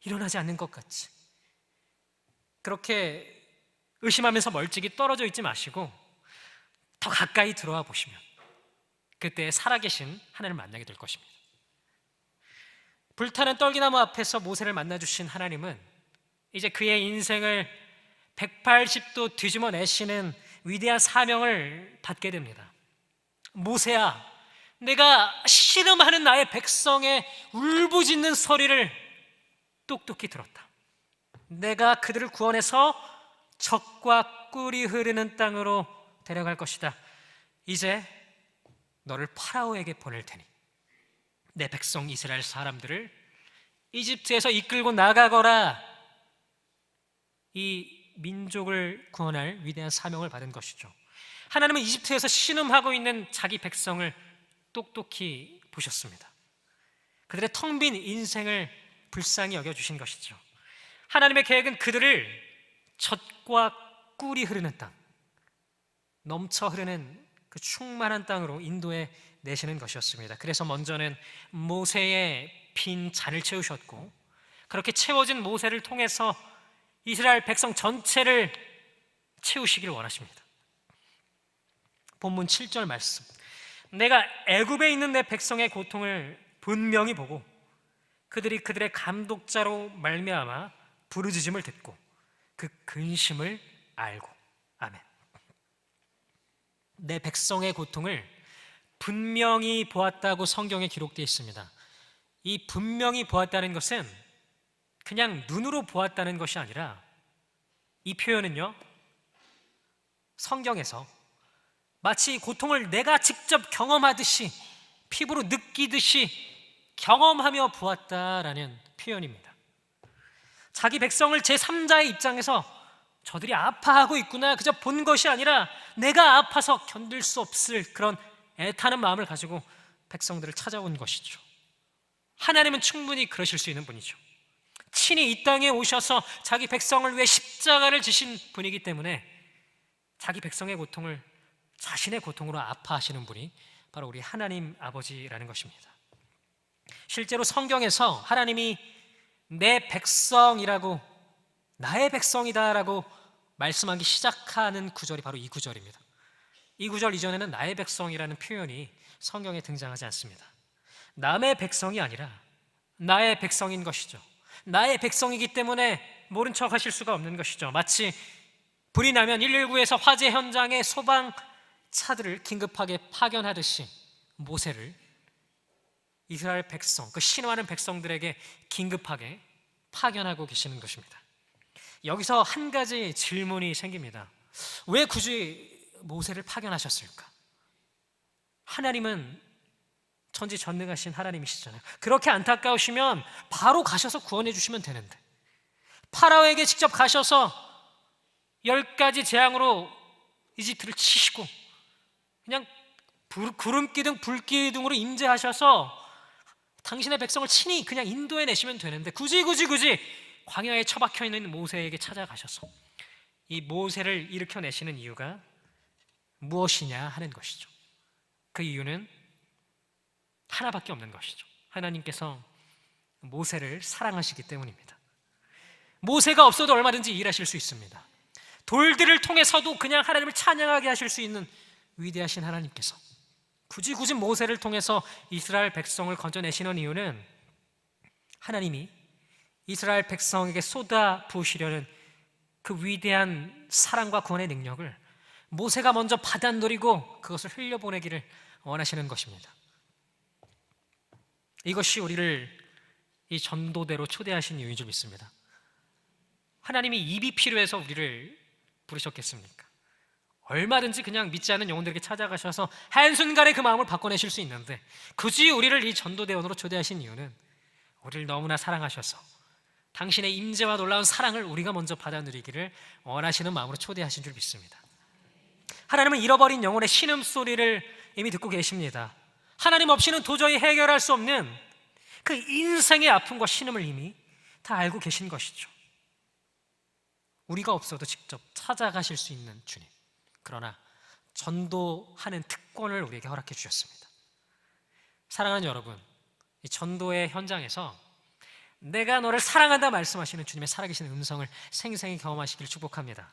일어나지 않는 것 같지? 그렇게 의심하면서 멀찍이 떨어져 있지 마시고 더 가까이 들어와 보시면 그때 살아계신 하나님을 만나게 될 것입니다. 불타는 떨기나무 앞에서 모세를 만나주신 하나님은 이제 그의 인생을 180도 뒤집어 내시는 위대한 사명을 받게 됩니다. 모세야, 내가 씨름하는 나의 백성의 울부짖는 소리를 똑똑히 들었다. 내가 그들을 구원해서 젖과 꿀이 흐르는 땅으로 데려갈 것이다. 이제 너를 파라오에게 보낼 테니 내 백성 이스라엘 사람들을 이집트에서 이끌고 나가거라. 이 민족을 구원할 위대한 사명을 받은 것이죠. 하나님은 이집트에서 신음하고 있는 자기 백성을 똑똑히 보셨습니다. 그들의 텅 빈 인생을 불쌍히 여겨주신 것이죠. 하나님의 계획은 그들을 젖과 꿀이 흐르는 땅, 넘쳐 흐르는 그 충만한 땅으로 인도해 내시는 것이었습니다. 그래서 먼저는 모세의 빈 잔을 채우셨고, 그렇게 채워진 모세를 통해서 이스라엘 백성 전체를 채우시길 원하십니다. 본문 7절 말씀, 내가 애굽에 있는 내 백성의 고통을 분명히 보고 그들이 그들의 감독자로 말미암아 부르짖음을 듣고 그 근심을 알고. 아멘. 내 백성의 고통을 분명히 보았다고 성경에 기록되어 있습니다. 이 분명히 보았다는 것은 그냥 눈으로 보았다는 것이 아니라, 이 표현은요, 성경에서 마치 고통을 내가 직접 경험하듯이, 피부로 느끼듯이 경험하며 보았다라는 표현입니다. 자기 백성을 제3자의 입장에서 저들이 아파하고 있구나 그저 본 것이 아니라 내가 아파서 견딜 수 없을 그런 애타는 마음을 가지고 백성들을 찾아온 것이죠. 하나님은 충분히 그러실 수 있는 분이죠. 친히 이 땅에 오셔서 자기 백성을 위해 십자가를 지신 분이기 때문에 자기 백성의 고통을 자신의 고통으로 아파하시는 분이 바로 우리 하나님 아버지라는 것입니다. 실제로 성경에서 하나님이 내 백성이라고, 나의 백성이다라고 말씀하기 시작하는 구절이 바로 이 구절입니다. 이 구절 이전에는 나의 백성이라는 표현이 성경에 등장하지 않습니다. 남의 백성이 아니라 나의 백성인 것이죠. 나의 백성이기 때문에 모른 척 하실 수가 없는 것이죠. 마치 불이 나면 119에서 화재 현장에 소방차들을 긴급하게 파견하듯이 모세를 이스라엘 백성, 그 신호하는 백성들에게 긴급하게 파견하고 계시는 것입니다. 여기서 한 가지 질문이 생깁니다. 왜 굳이 모세를 파견하셨을까? 하나님은 전지전능하신 하나님이시잖아요. 그렇게 안타까우시면 바로 가셔서 구원해 주시면 되는데, 파라오에게 직접 가셔서 10가지 재앙으로 이집트를 치시고 그냥 구름기둥 불기둥으로 임재하셔서 당신의 백성을 친히 그냥 인도해 내시면 되는데, 굳이 광야에 처박혀 있는 모세에게 찾아가셔서 이 모세를 일으켜내시는 이유가 무엇이냐 하는 것이죠. 그 이유는 하나밖에 없는 것이죠. 하나님께서 모세를 사랑하시기 때문입니다. 모세가 없어도 얼마든지 일하실 수 있습니다. 돌들을 통해서도 그냥 하나님을 찬양하게 하실 수 있는 위대하신 하나님께서 굳이 모세를 통해서 이스라엘 백성을 건져내시는 이유는 하나님이 이스라엘 백성에게 쏟아 부으시려는 그 위대한 사랑과 구원의 능력을 모세가 먼저 받아들이고 그것을 흘려보내기를 원하시는 것입니다. 이것이 우리를 이 전도대로 초대하신 이유인 줄 믿습니다. 하나님이 입이 필요해서 우리를 부르셨겠습니까? 얼마든지 그냥 믿지 않는 영혼들에게 찾아가셔서 한순간에 그 마음을 바꿔내실 수 있는데 굳이 우리를 이 전도대원으로 초대하신 이유는 우리를 너무나 사랑하셔서 당신의 임재와 놀라운 사랑을 우리가 먼저 받아들이기를 원하시는 마음으로 초대하신 줄 믿습니다. 하나님은 잃어버린 영혼의 신음소리를 이미 듣고 계십니다. 하나님 없이는 도저히 해결할 수 없는 그 인생의 아픔과 신음을 이미 다 알고 계신 것이죠. 우리가 없어도 직접 찾아가실 수 있는 주님, 그러나 전도하는 특권을 우리에게 허락해 주셨습니다. 사랑하는 여러분, 이 전도의 현장에서 내가 너를 사랑한다 말씀하시는 주님의 살아계신 음성을 생생히 경험하시기를 축복합니다.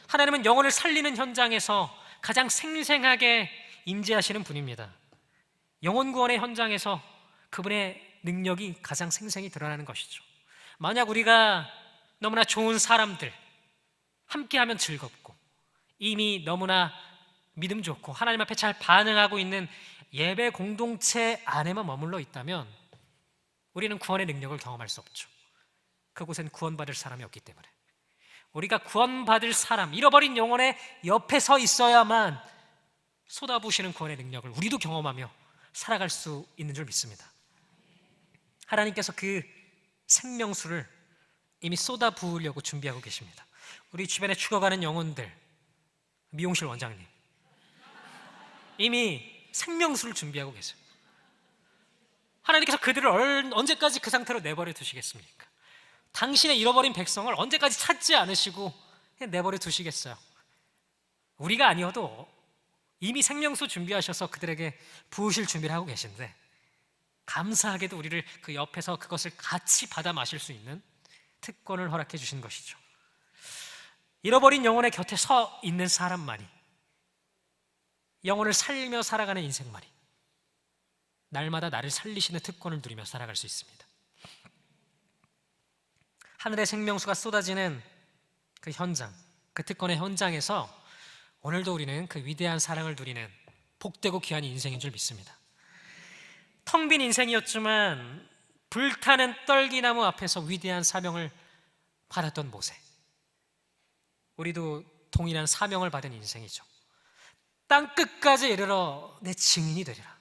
하나님은 영혼을 살리는 현장에서 가장 생생하게 임재하시는 분입니다. 영혼 구원의 현장에서 그분의 능력이 가장 생생히 드러나는 것이죠. 만약 우리가 너무나 좋은 사람들, 함께하면 즐겁고 이미 너무나 믿음 좋고 하나님 앞에 잘 반응하고 있는 예배 공동체 안에만 머물러 있다면 우리는 구원의 능력을 경험할 수 없죠. 그곳엔 구원받을 사람이 없기 때문에 우리가 구원받을 사람, 잃어버린 영혼의 옆에 서 있어야만 쏟아부으시는 구원의 능력을 우리도 경험하며 살아갈 수 있는 줄 믿습니다. 하나님께서 그 생명수를 이미 쏟아부으려고 준비하고 계십니다. 우리 주변에 죽어가는 영혼들, 미용실 원장님 이미 생명수를 준비하고 계세요. 하나님께서 그들을 언제까지 그 상태로 내버려 두시겠습니까? 당신의 잃어버린 백성을 언제까지 찾지 않으시고 그냥 내버려 두시겠어요? 우리가 아니어도 이미 생명수 준비하셔서 그들에게 부으실 준비를 하고 계신데 감사하게도 우리를 그 옆에서 그것을 같이 받아 마실 수 있는 특권을 허락해 주신 것이죠. 잃어버린 영혼의 곁에 서 있는 사람만이, 영혼을 살며 살아가는 인생만이 날마다 나를 살리시는 특권을 누리며 살아갈 수 있습니다. 하늘의 생명수가 쏟아지는 그 현장, 그 특권의 현장에서 오늘도 우리는 그 위대한 사랑을 누리는 복되고 귀한 인생인 줄 믿습니다. 텅 빈 인생이었지만 불타는 떨기나무 앞에서 위대한 사명을 받았던 모세, 우리도 동일한 사명을 받은 인생이죠. 땅 끝까지 이르러 내 증인이 되리라.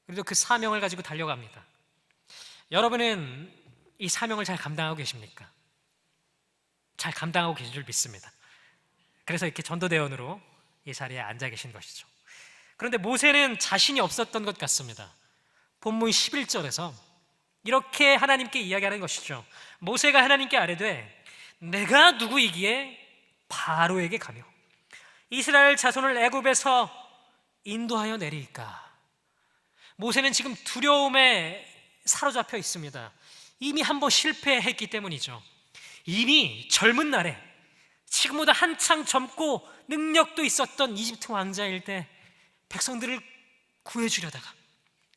우리도 그 사명을 가지고 달려갑니다. 여러분은 이 사명을 잘 감당하고 계십니까? 잘 감당하고 계신 줄 믿습니다. 그래서 이렇게 전도대원으로 이 자리에 앉아 계신 것이죠. 그런데 모세는 자신이 없었던 것 같습니다. 본문 11절에서 이렇게 하나님께 이야기하는 것이죠. 모세가 하나님께 아뢰되 내가 누구이기에 바로에게 가며 이스라엘 자손을 애굽에서 인도하여 내리까. 모세는 지금 두려움에 사로잡혀 있습니다. 이미 한번 실패했기 때문이죠. 이미 젊은 날에 지금보다 한창 젊고 능력도 있었던 이집트 왕자일 때 백성들을 구해주려다가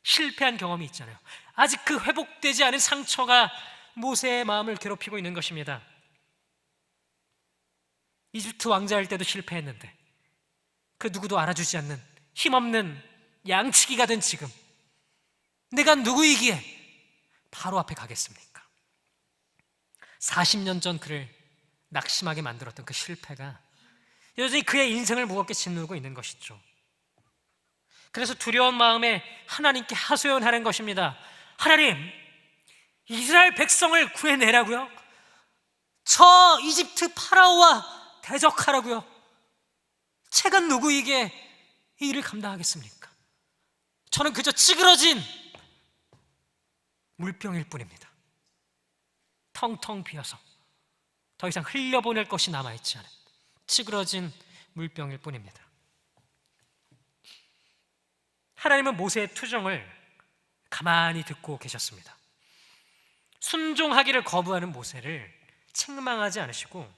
실패한 경험이 있잖아요. 아직 그 회복되지 않은 상처가 모세의 마음을 괴롭히고 있는 것입니다. 이집트 왕자일 때도 실패했는데 그 누구도 알아주지 않는 힘없는 양치기가 된 지금 내가 누구이기에 바로 앞에 가겠습니까? 40년 전 그를 낙심하게 만들었던 그 실패가 여전히 그의 인생을 무겁게 짓누르고 있는 것이죠. 그래서 두려운 마음에 하나님께 하소연하는 것입니다. 하나님, 이스라엘 백성을 구해내라고요? 저 이집트 파라오와 대적하라고요? 제가 누구이기에 이 일을 감당하겠습니까? 저는 그저 찌그러진 물병일 뿐입니다. 텅텅 비어서 더 이상 흘려보낼 것이 남아있지 않은 찌그러진 물병일 뿐입니다. 하나님은 모세의 투정을 가만히 듣고 계셨습니다. 순종하기를 거부하는 모세를 책망하지 않으시고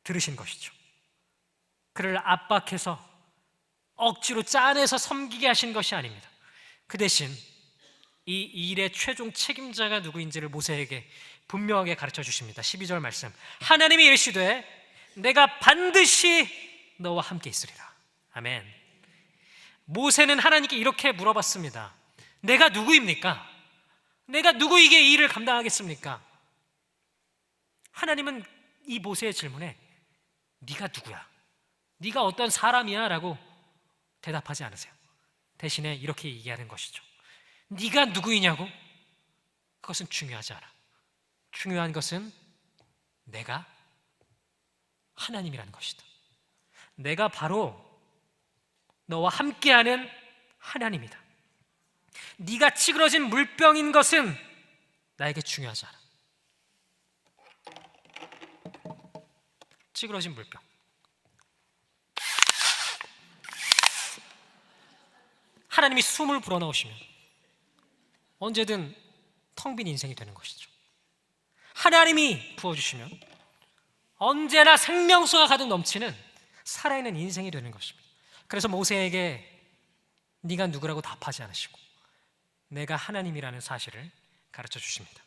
들으신 것이죠. 그를 압박해서 억지로 짜내서 섬기게 하신 것이 아닙니다. 그 대신 이 일의 최종 책임자가 누구인지를 모세에게 분명하게 가르쳐 주십니다. 12절 말씀, 하나님이 이르시되 내가 반드시 너와 함께 있으리라. 아멘. 모세는 하나님께 이렇게 물어봤습니다. 내가 누구입니까? 내가 누구에게 이 일을 감당하겠습니까? 하나님은 이 모세의 질문에 네가 누구야? 네가 어떤 사람이야? 라고 대답하지 않으세요. 대신에 이렇게 얘기하는 것이죠. 네가 누구이냐고? 그것은 중요하지 않아. 중요한 것은 내가 하나님이라는 것이다. 내가 바로 너와 함께하는 하나님이다. 네가 찌그러진 물병인 것은 나에게 중요하지 않아. 찌그러진 물병. 하나님이 숨을 불어넣으시면 언제든 텅 빈 인생이 되는 것이죠. 하나님이 부어주시면 언제나 생명수가 가득 넘치는 살아있는 인생이 되는 것입니다. 그래서 모세에게 네가 누구라고 답하지 않으시고 내가 하나님이라는 사실을 가르쳐 주십니다.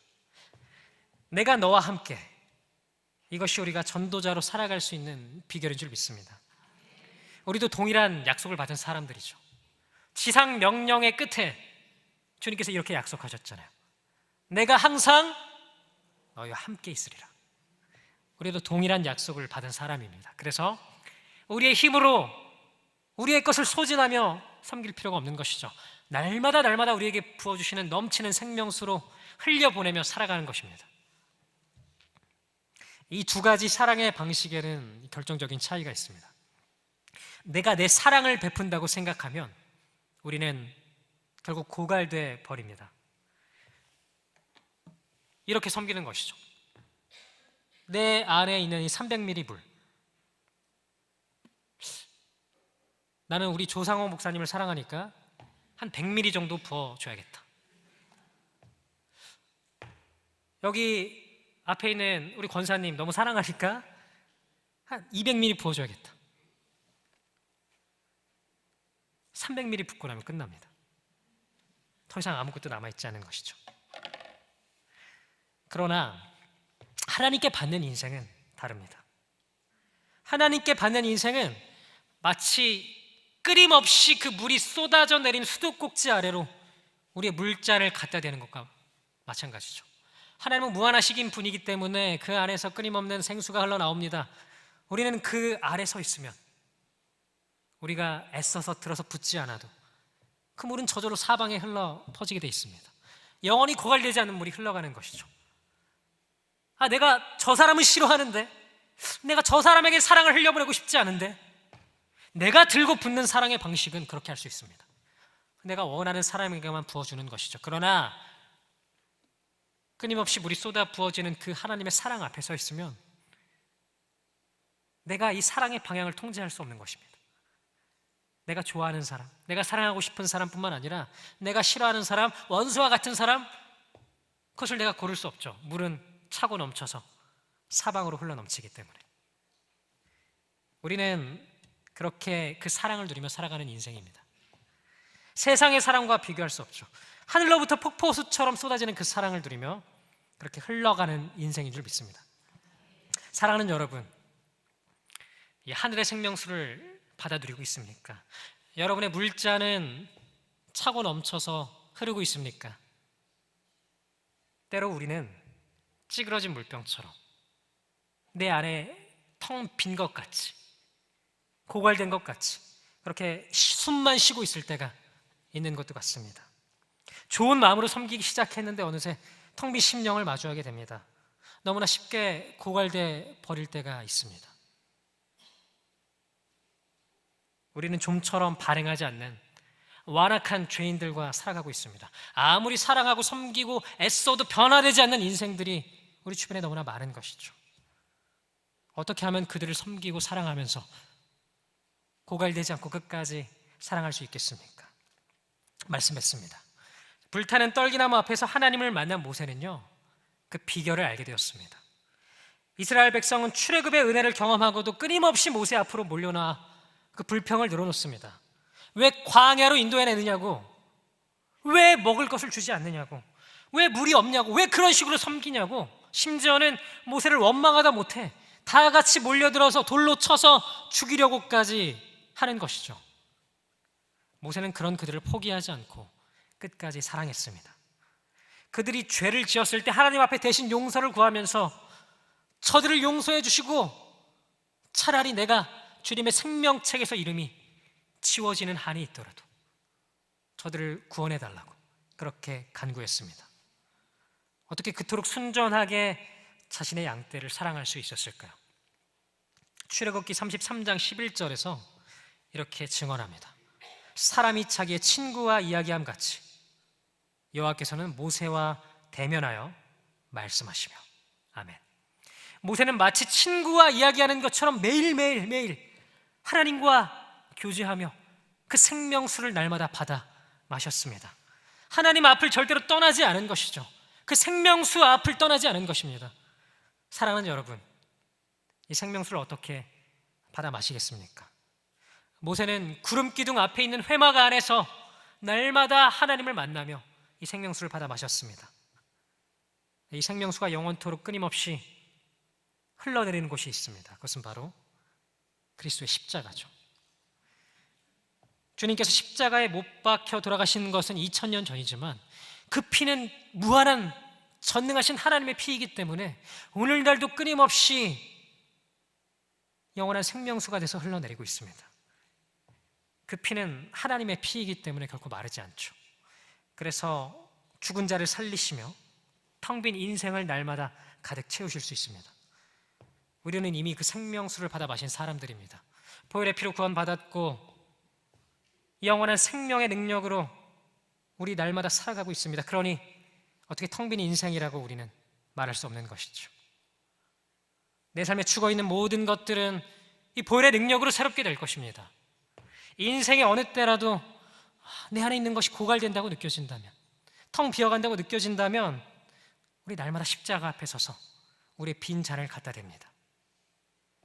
내가 너와 함께, 이것이 우리가 전도자로 살아갈 수 있는 비결인 줄 믿습니다. 우리도 동일한 약속을 받은 사람들이죠. 지상 명령의 끝에 주님께서 이렇게 약속하셨잖아요. 내가 항상 너희와 함께 있으리라. 우리도 동일한 약속을 받은 사람입니다. 그래서 우리의 힘으로 우리의 것을 소진하며 섬길 필요가 없는 것이죠. 날마다 우리에게 부어주시는 넘치는 생명수로 흘려보내며 살아가는 것입니다. 이 두 가지 사랑의 방식에는 결정적인 차이가 있습니다. 내가 내 사랑을 베푼다고 생각하면 우리는 결국 고갈돼 버립니다. 이렇게 섬기는 것이죠. 내 안에 있는 이 300ml 물, 나는 우리 조상호 목사님을 사랑하니까 한 100ml 정도 부어줘야겠다. 여기 앞에 있는 우리 권사님 너무 사랑하니까 한 200ml 부어줘야겠다. 300ml 붓고 나면 끝납니다. 더 이상 아무것도 남아있지 않은 것이죠. 그러나 하나님께 받는 인생은 다릅니다. 하나님께 받는 인생은 마치 끊임없이 그 물이 쏟아져 내린 수도꼭지 아래로 우리의 물잔을 갖다 대는 것과 마찬가지죠. 하나님은 무한하신 분이기 때문에 그 안에서 끊임없는 생수가 흘러나옵니다. 우리는 그 아래 서 있으면 우리가 애써서 들어서 붓지 않아도 그 물은 저절로 사방에 흘러 퍼지게 돼 있습니다. 영원히 고갈되지 않는 물이 흘러가는 것이죠. 내가 저 사람을 싫어하는데, 내가 저 사람에게 사랑을 흘려보내고 싶지 않은데, 내가 들고 붓는 사랑의 방식은 그렇게 할 수 있습니다. 내가 원하는 사람에게만 부어주는 것이죠. 그러나 끊임없이 물이 쏟아 부어지는 그 하나님의 사랑 앞에 서 있으면 내가 이 사랑의 방향을 통제할 수 없는 것입니다. 내가 좋아하는 사람, 내가 사랑하고 싶은 사람뿐만 아니라 내가 싫어하는 사람, 원수와 같은 사람, 그것을 내가 고를 수 없죠. 물은 차고 넘쳐서 사방으로 흘러넘치기 때문에. 우리는 그렇게 그 사랑을 누리며 살아가는 인생입니다. 세상의 사랑과 비교할 수 없죠. 하늘로부터 폭포수처럼 쏟아지는 그 사랑을 누리며 그렇게 흘러가는 인생인 줄 믿습니다. 사랑하는 여러분, 이 하늘의 생명수를 받아 누리고 있습니까? 여러분의 물잔은 차고 넘쳐서 흐르고 있습니까? 때로 우리는 찌그러진 물병처럼 내 안에 텅 빈 것 같이, 고갈된 것 같이 그렇게 숨만 쉬고 있을 때가 있는 것도 같습니다. 좋은 마음으로 섬기기 시작했는데 어느새 텅 빈 심령을 마주하게 됩니다. 너무나 쉽게 고갈돼 버릴 때가 있습니다. 우리는 좀처럼 발행하지 않는 완악한 죄인들과 살아가고 있습니다. 아무리 사랑하고 섬기고 애써도 변화되지 않는 인생들이 우리 주변에 너무나 많은 것이죠. 어떻게 하면 그들을 섬기고 사랑하면서 고갈되지 않고 끝까지 사랑할 수 있겠습니까? 말씀했습니다. 불타는 떨기나무 앞에서 하나님을 만난 모세는요, 그 비결을 알게 되었습니다. 이스라엘 백성은 출애굽의 은혜를 경험하고도 끊임없이 모세 앞으로 몰려나 그 불평을 늘어놓습니다. 왜 광야로 인도해내느냐고, 왜 먹을 것을 주지 않느냐고, 왜 물이 없냐고, 왜 그런 식으로 섬기냐고, 심지어는 모세를 원망하다 못해 다 같이 몰려들어서 돌로 쳐서 죽이려고까지 하는 것이죠. 모세는 그런 그들을 포기하지 않고 끝까지 사랑했습니다. 그들이 죄를 지었을 때 하나님 앞에 대신 용서를 구하면서 저들을 용서해 주시고 차라리 내가 주님의 생명책에서 이름이 지워지는 한이 있더라도 저들을 구원해 달라고 그렇게 간구했습니다. 어떻게 그토록 순전하게 자신의 양떼를 사랑할 수 있었을까요? 출애굽기 33장 11절에서 이렇게 증언합니다. 사람이 자기의 친구와 이야기함 같이 여호와께서는 모세와 대면하여 말씀하시며. 아멘. 모세는 마치 친구와 이야기하는 것처럼 매일 하나님과 교제하며 그 생명수를 날마다 받아 마셨습니다. 하나님 앞을 절대로 떠나지 않은 것이죠. 그 생명수 앞을 떠나지 않은 것입니다. 사랑하는 여러분, 이 생명수를 어떻게 받아 마시겠습니까? 모세는 구름 기둥 앞에 있는 회막 안에서 날마다 하나님을 만나며 이 생명수를 받아 마셨습니다. 이 생명수가 영원토록 끊임없이 흘러내리는 곳이 있습니다. 그것은 바로 그리스도의 십자가죠. 주님께서 십자가에 못 박혀 돌아가신 것은 2000년 전이지만 그 피는 무한한 전능하신 하나님의 피이기 때문에 오늘날도 끊임없이 영원한 생명수가 돼서 흘러내리고 있습니다. 그 피는 하나님의 피이기 때문에 결코 마르지 않죠. 그래서 죽은 자를 살리시며 텅 빈 인생을 날마다 가득 채우실 수 있습니다. 우리는 이미 그 생명수를 받아 마신 사람들입니다. 보혈의 피로 구원받았고 영원한 생명의 능력으로 우리 날마다 살아가고 있습니다. 그러니 어떻게 텅 빈 인생이라고 우리는 말할 수 없는 것이죠. 내 삶에 죽어있는 모든 것들은 이 보혈의 능력으로 새롭게 될 것입니다. 인생의 어느 때라도 내 안에 있는 것이 고갈된다고 느껴진다면, 텅 비어간다고 느껴진다면 우리 날마다 십자가 앞에 서서 우리의 빈 잔을 갖다 댑니다.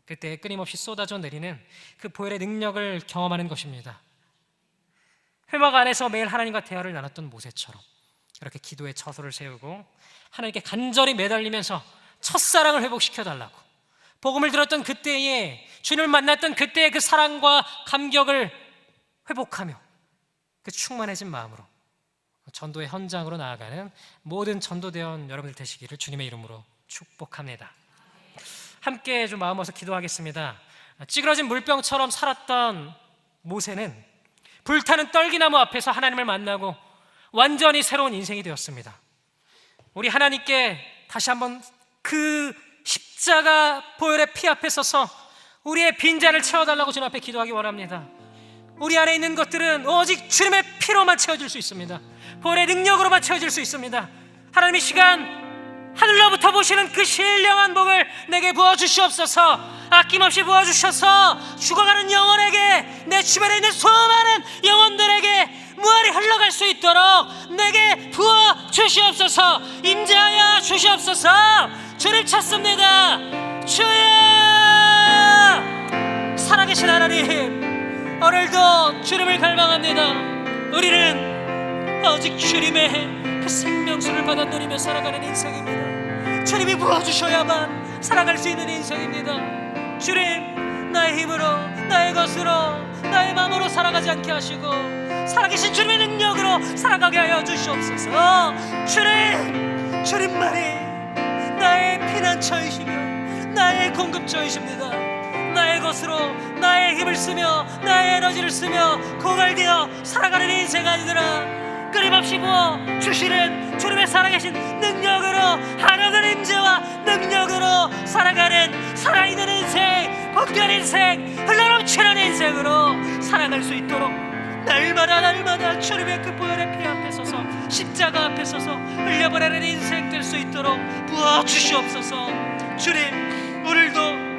그때 끊임없이 쏟아져 내리는 그 보혈의 능력을 경험하는 것입니다. 회막 안에서 매일 하나님과 대화를 나눴던 모세처럼 이렇게 기도의 처소를 세우고 하나님께 간절히 매달리면서 첫사랑을 회복시켜달라고, 복음을 들었던 그때에 주님을 만났던 그때의 그 사랑과 감격을 회복하며 그 충만해진 마음으로 전도의 현장으로 나아가는 모든 전도대원 여러분들 되시기를 주님의 이름으로 축복합니다. 함께 좀 마음 먹어서 기도하겠습니다. 찌그러진 물병처럼 살았던 모세는 불타는 떨기나무 앞에서 하나님을 만나고 완전히 새로운 인생이 되었습니다. 우리 하나님께 다시 한번 그 십자가 보혈의 피 앞에 서서 우리의 빈잔을 채워달라고 주님 앞에 기도하기 원합니다. 우리 안에 있는 것들은 오직 주님의 피로만 채워질 수 있습니다. 보혈의 능력으로만 채워질 수 있습니다. 하나님 이 시간 하늘로부터 보시는 그 신령한 복을 내게 부어주시옵소서. 아낌없이 부어주셔서 죽어가는 영혼에게, 내 주변에 있는 수많은 영혼들에게 무한히 흘러갈 수 있도록 내게 부어주시옵소서. 임재하여 주시옵소서. 주를 찾습니다. 주여, 살아계신 하나님, 오늘도 주님을 갈망합니다. 우리는 오직 주님의 그 생명수를 받아 누리며 살아가는 인생입니다. 주님이 부어주셔야만 살아갈 수 있는 인생입니다. 주님, 나의 힘으로, 나의 것으로, 나의 마음으로 살아가지 않게 하시고 살아계신 주님의 능력으로 살아가게 하여 주시옵소서. 주님, 주님만이 나의 피난처이시며 나의 공급처이십니다. 나의 것으로 나의 힘을 쓰며 나의 에너지를 쓰며 고갈되어 살아가는 인생 아니더라. 끊임없이 부어 주시는 주님의 살아계신 능력으로, 하나님의 임재와 능력으로 살아가는 살아있는 인생, 복된 인생, 흘러넘치는 인생으로 살아갈 수 있도록 날마다 주님의 그 보혈의 피 앞에 서서 십자가 앞에 서서 흘려보내는 인생 될 수 있도록 부어주시옵소서. 주님, 오늘도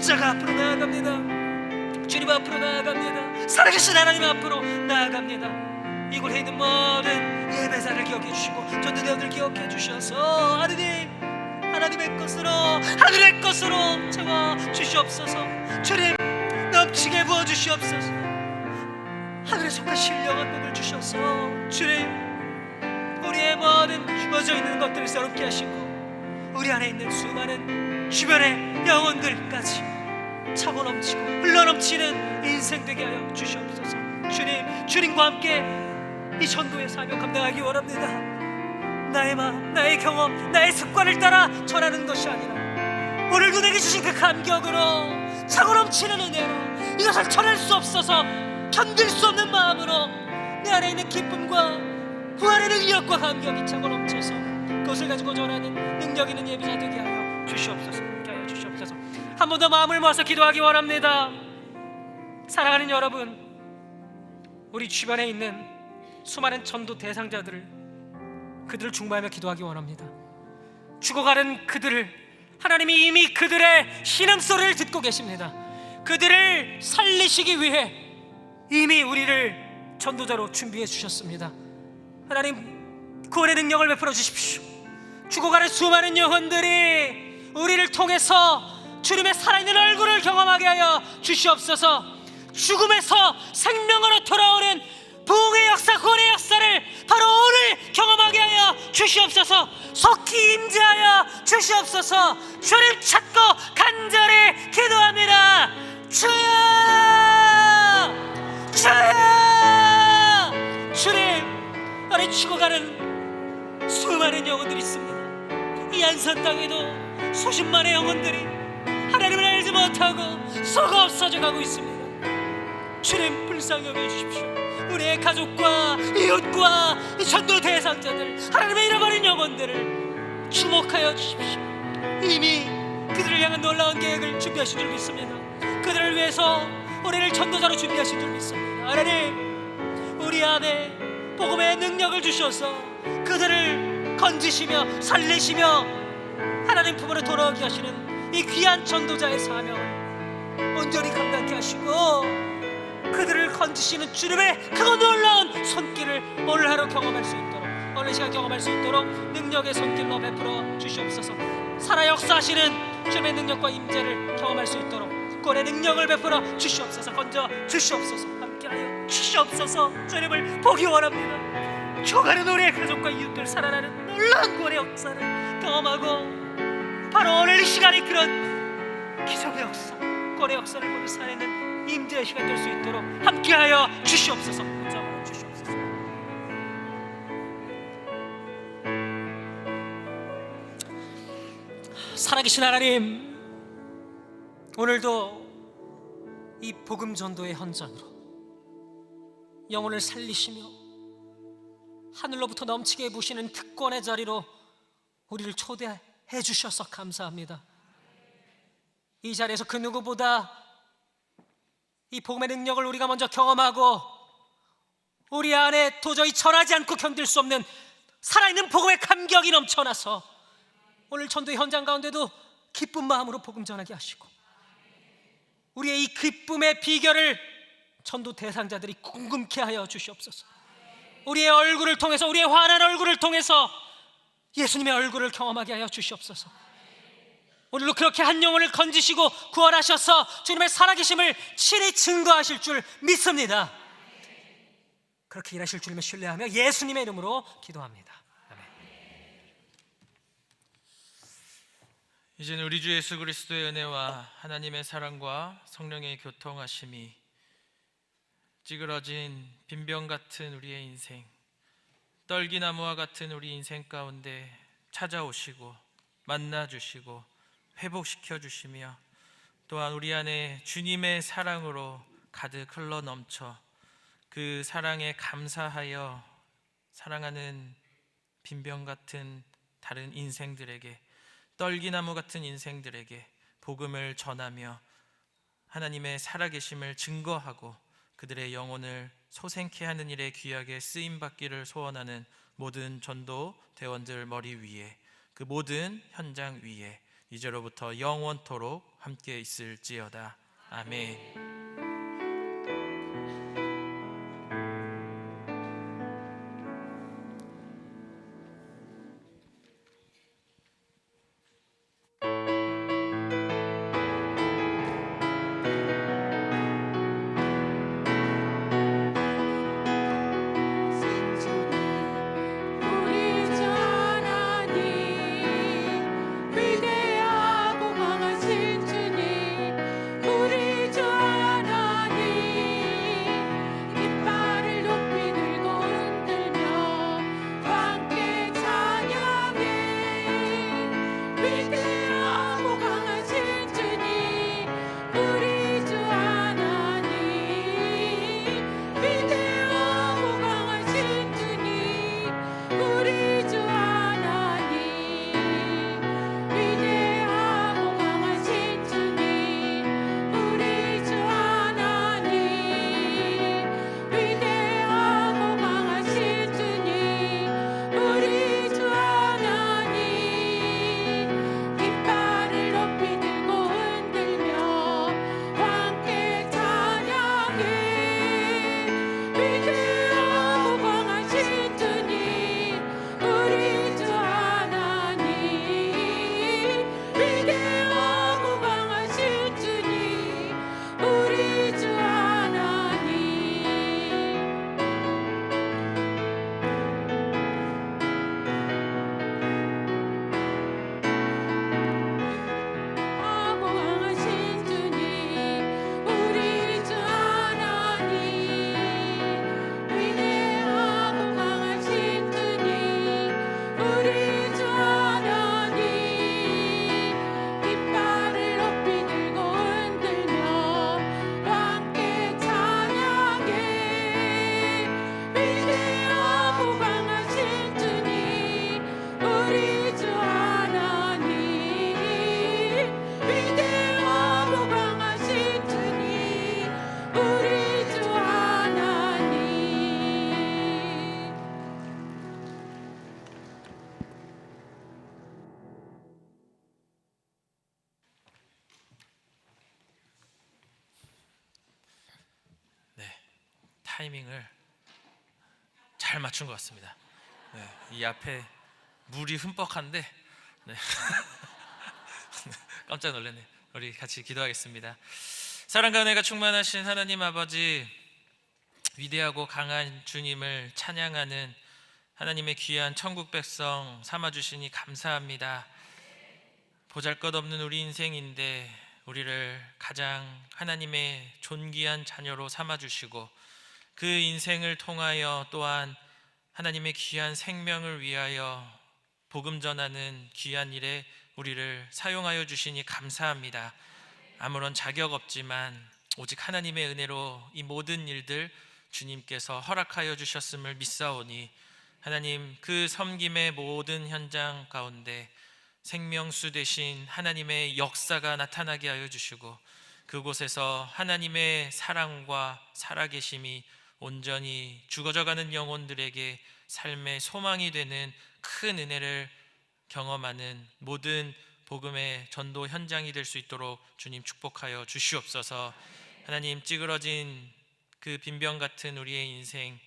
역사가 앞으로 나아갑니다. 주님 앞으로 나아갑니다. 살아계신 하나님 앞으로 나아갑니다. 이곳에 있는 모든 예배자를 기억해 주시고 전도대원들 기억해 주셔서 하나님의 것으로 하늘의 것으로 채워 주시옵소서. 주님 넘치게 부어 주시옵소서. 하늘에 속한 신령한 복을 주셔서 주님 우리의 모든 죽어져 있는 것들을 새롭게 하시고 우리 안에 있는 수많은 주변의 영혼들까지 차고 넘치고 흘러넘치는 인생 되게 하여 주시옵소서. 주님과 함께 이 전도의 사명 감당하기 원합니다. 나의 마음, 나의 경험, 나의 습관을 따라 전하는 것이 아니라 오늘도 내게 주신 그 감격으로 차고 넘치는 은혜로 이것을 전할 수 없어서 견딜 수 없는 마음으로 내 안에 있는 기쁨과 부활의 능력과 감격이 차고 넘쳐서 그것을 가지고 전하는 능력 있는 예비자 되게 하여 주시옵소서. 함께 하여 주시옵소서. 한 번 더 마음을 모아서 기도하기 원합니다. 사랑하는 여러분, 우리 주변에 있는 수많은 전도 그들을 중보하며 기도하기 원합니다. 죽어가는 그들을 하나님이 이미 그들의 신음소리를 듣고 계십니다. 그들을 살리시기 위해 이미 우리를 전도자로 준비해 주셨습니다. 하나님 구원의 능력을 베풀어 주십시오. 죽어가는 수많은 영혼들이 우리를 통해서 주님의 살아있는 얼굴을 경험하게 하여 주시옵소서. 죽음에서 생명으로 돌아오는 부흥의 역사, 구원의 역사를 바로 오늘 경험하게 하여 주시옵소서. 속히 임재하여 주시옵소서. 주님 찾고 간절히 기도합니다. 주여, 주여. 주님, 아래 죽어가는 수많은 영혼들이 있습니다. 이 안산 땅에도 수십만의 영혼들이 하나님을 알지 못하고 속아 없어져 가고 있습니다. 주님 불쌍히 여겨 주십시오. 우리의 가족과 이웃과 이 전도 대상자들, 하나님의 잃어버린 영혼들을 주목하여 주십시오. 이미 그들을 향한 놀라운 계획을 준비하신 줄 믿습니다. 그들을 위해서 우리를 전도자로 준비하신 줄 믿습니다. 하나님, 우리 안에 복음의 능력을 주셔서 그들을 건지시며 살리시며 하나님 품으로 돌아오게 하시는 이 귀한 전도자의 사명을 온전히 감당케 하시고 그들을 건지시는 주님의 그 놀라운 손길을 오늘 하루 경험할 수 있도록, 오늘 시간 경험할 수 있도록 능력의 손길로 베풀어 주시옵소서. 살아 역사하시는 주님의 능력과 임재를 경험할 수 있도록 구원의 능력을 베풀어 주시옵소서. 건져 주시옵소서. 함께하여 주시옵소서. 주님을 보기 원합니다. 죽어가는 우리의 가족과 이웃들 살아나는 놀라운 구원의 역사를 경험하고 바로 오늘 이 시간이 그런 기적의 역사, 구원의 역사를 보는 살아있는 임재의 시간 될 수 있도록 함께하여 주시옵소서. 감사합니다. 주시옵소서. 살아계신 하나님, 오늘도 이 복음 전도의 현장으로 영혼을 살리시며 하늘로부터 넘치게 부시는 특권의 자리로 우리를 초대해 주셔서 감사합니다. 이 자리에서 그 누구보다 이 복음의 능력을 우리가 먼저 경험하고 우리 안에 도저히 전하지 않고 견딜 수 없는 살아있는 복음의 감격이 넘쳐나서 오늘 전도의 현장 가운데도 기쁜 마음으로 복음 전하게 하시고 우리의 이 기쁨의 비결을 전도 대상자들이 궁금케 하여 주시옵소서. 우리의 얼굴을 통해서, 우리의 환한 얼굴을 통해서 예수님의 얼굴을 경험하게 하여 주시옵소서. 오늘도 그렇게 한 영혼을 건지시고 구원하셔서 주님의 살아계심을 친히 증거하실 줄 믿습니다. 그렇게 일하실 주님을 신뢰하며 예수님의 이름으로 기도합니다. 아멘. 이제는 우리 주 예수 그리스도의 은혜와 하나님의 사랑과 성령의 교통하심이 찌그러진 빈병 같은 우리의 인생, 떨기나무와 같은 우리 인생 가운데 찾아오시고 만나주시고 회복시켜 주시며 또한 우리 안에 주님의 사랑으로 가득 흘러 넘쳐 그 사랑에 감사하여 사랑하는 빈병 같은 다른 인생들에게, 떨기나무 같은 인생들에게 복음을 전하며 하나님의 살아계심을 증거하고 그들의 영혼을 소생케 하는 일에 귀하게 쓰임받기를 소원하는 모든 전도 대원들 머리 위에, 그 모든 현장 위에 이제로부터 영원토록 함께 있을지어다. 아멘. 우리 주 하나님 위대하고 강하신 주님 우리 주 하나님 깃발을 높이 들고 흔들며 함께 찬양해 위대하고 강하신 주님 우리 주 하나님 위대하고 강하신 주님 우리 주 하나님 위대하고 강하신 주님 우리 주 하나님 위대하고 강하신 주님 우리 주 하나님 깃발을 높이 들고 흔들며 함께 찬양해 위대하고 강하신 주님 우리 주 하나님 위대하고 강하신 주님 우리 주 하나님 하고 강하신 주님 우리 주 하나님 위대하고 강하신 주님 우리 주 하나님 깃발을 높이 들고 흔들며 함께 찬양해 위대하고 강하신 주님 우리 주 하나님 위대하고 강하신 주님 우리 주 하나님 네, 타이밍을 잘 맞춘 것 같습니다. 네, 이 앞에 물이 흠뻑한데 네. 깜짝 놀랐네. 우리 같이 기도하겠습니다. 사랑과 은혜가 충만하신 하나님 아버지, 위대하고 강한 주님을 찬양하는 하나님의 귀한 천국 백성 삼아주시니 감사합니다. 보잘것없는 우리 인생인데 우리를 가장 하나님의 존귀한 자녀로 삼아주시고 그 인생을 통하여 또한 하나님의 귀한 생명을 위하여 복음 전하는 귀한 일에 우리를 사용하여 주시니 감사합니다. 아무런 자격 없지만 오직 하나님의 은혜로 이 모든 일들 주님께서 허락하여 주셨음을 믿사오니 하나님 그 섬김의 모든 현장 가운데 생명수 되신 하나님의 역사가 나타나게 하여 주시고 그곳에서 하나님의 사랑과 살아계심이 온전히 죽어져가는 영혼들에게 삶의 소망이 되는 큰 은혜를 경험하는 모든 복음의 전도 현장이 될 수 있도록 주님 축복하여 주시옵소서. 하나님 찌그러진 그 빈병 같은 우리의 인생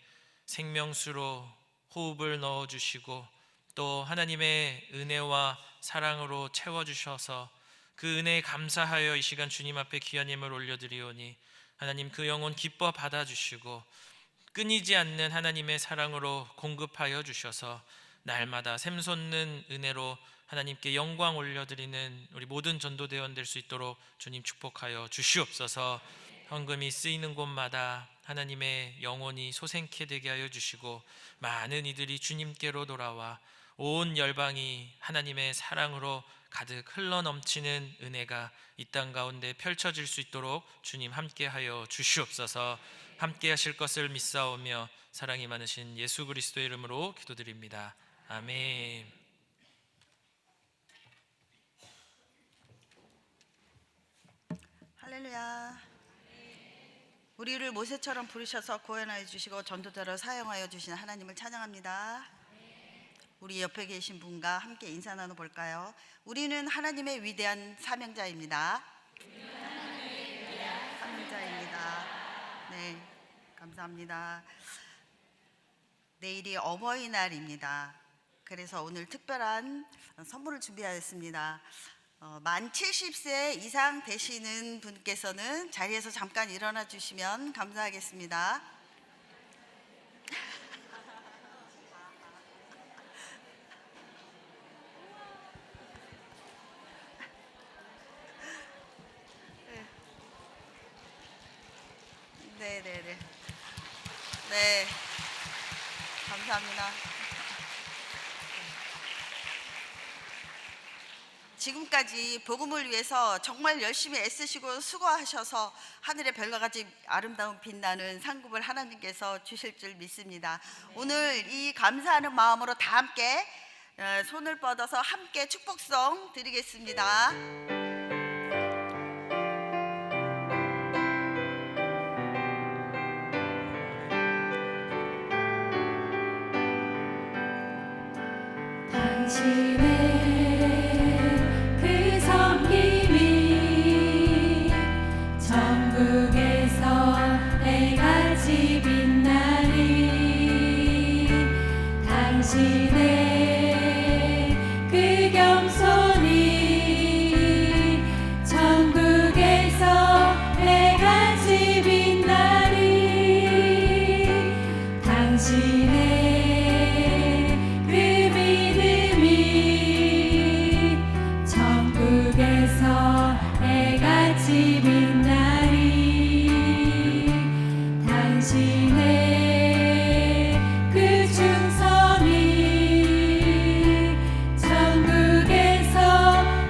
생명수로 호흡을 넣어주시고 또 하나님의 은혜와 사랑으로 채워주셔서 그 은혜에 감사하여 이 시간 주님 앞에 귀한 예물 올려드리오니 하나님 그 영혼 기뻐 받아주시고 끊이지 않는 하나님의 사랑으로 공급하여 주셔서 날마다 샘솟는 은혜로 하나님께 영광 올려드리는 우리 모든 전도대원 될 수 있도록 주님 축복하여 주시옵소서. 헌금이 쓰이는 곳마다 하나님의 영혼이 소생케 되게 하여 주시고 많은 이들이 주님께로 돌아와 온 열방이 하나님의 사랑으로 가득 흘러넘치는 은혜가 이 땅 가운데 펼쳐질 수 있도록 주님 함께하여 주시옵소서. 함께하실 것을 믿사오며 사랑이 많으신 예수 그리스도의 이름으로 기도드립니다. 아멘. 할렐루야. 우리를 모세처럼 부르셔서 구원하여 주시고 전도자로 사용하여 주신 하나님을 찬양합니다. 우리 옆에 계신 분과 함께 인사 나눠볼까요? 우리는 하나님의 위대한 사명자입니다. 사는 자입니다. 네, 감사합니다. 내일이 어버이날입니다. 그래서 오늘 특별한 선물을 준비하였습니다. 만 70세 이상 되시는 분께서는 자리에서 잠깐 일어나 주시면 감사하겠습니다. 네네네. 네, 감사합니다. 지금까지 복음을 위해서 정말 열심히 애쓰시고 수고하셔서 하늘의 별과 같이 아름다운 빛나는 상급을 하나님께서 주실 줄 믿습니다. 오늘 이 감사하는 마음으로 다 함께 손을 뻗어서 함께 축복성 드리겠습니다. 당신의 그 섬김이 천국에서 해같이 빛나니 당신의 그 겸손이 천국에서 해같이 빛나니 당신의 해같이 빛나리 당신의 그 충성이 천국에서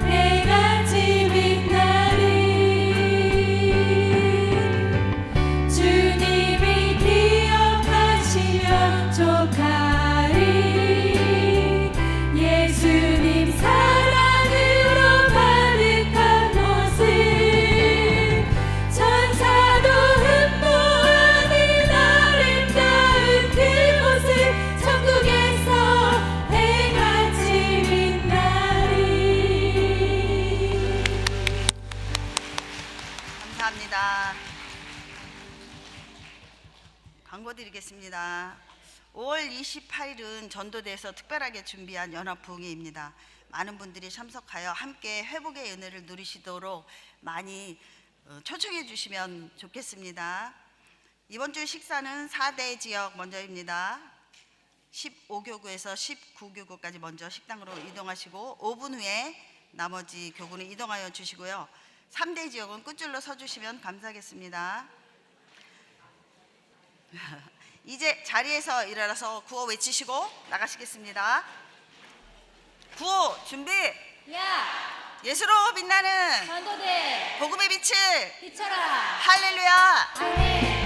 해같이 빛나리 주님이 기억하시며 족하리 예수님 사랑으로 가득한 곳을 천사도 흠모하는 아름다운 그곳을 천국에서 해같이 빛나리. 감사합니다. 광고 드리겠습니다. 5월 28일은 전도대에서 특별하게 준비한 연합부흥회입니다. 많은 분들이 참석하여 함께 회복의 은혜를 누리시도록 많이 초청해 주시면 좋겠습니다. 이번 주 식사는 4대 지역 먼저입니다. 15교구에서 19교구까지 먼저 식당으로 이동하시고 5분 후에 나머지 교구는 이동하여 주시고요. 3대 지역은 끝줄로 서주시면 감사하겠습니다. 이제 자리에서 일어나서 구호 외치시고 나가시겠습니다. 구호 준비. 야 예수로 빛나는 전도대 복음의 빛을 비춰라 할렐루야. 아멘.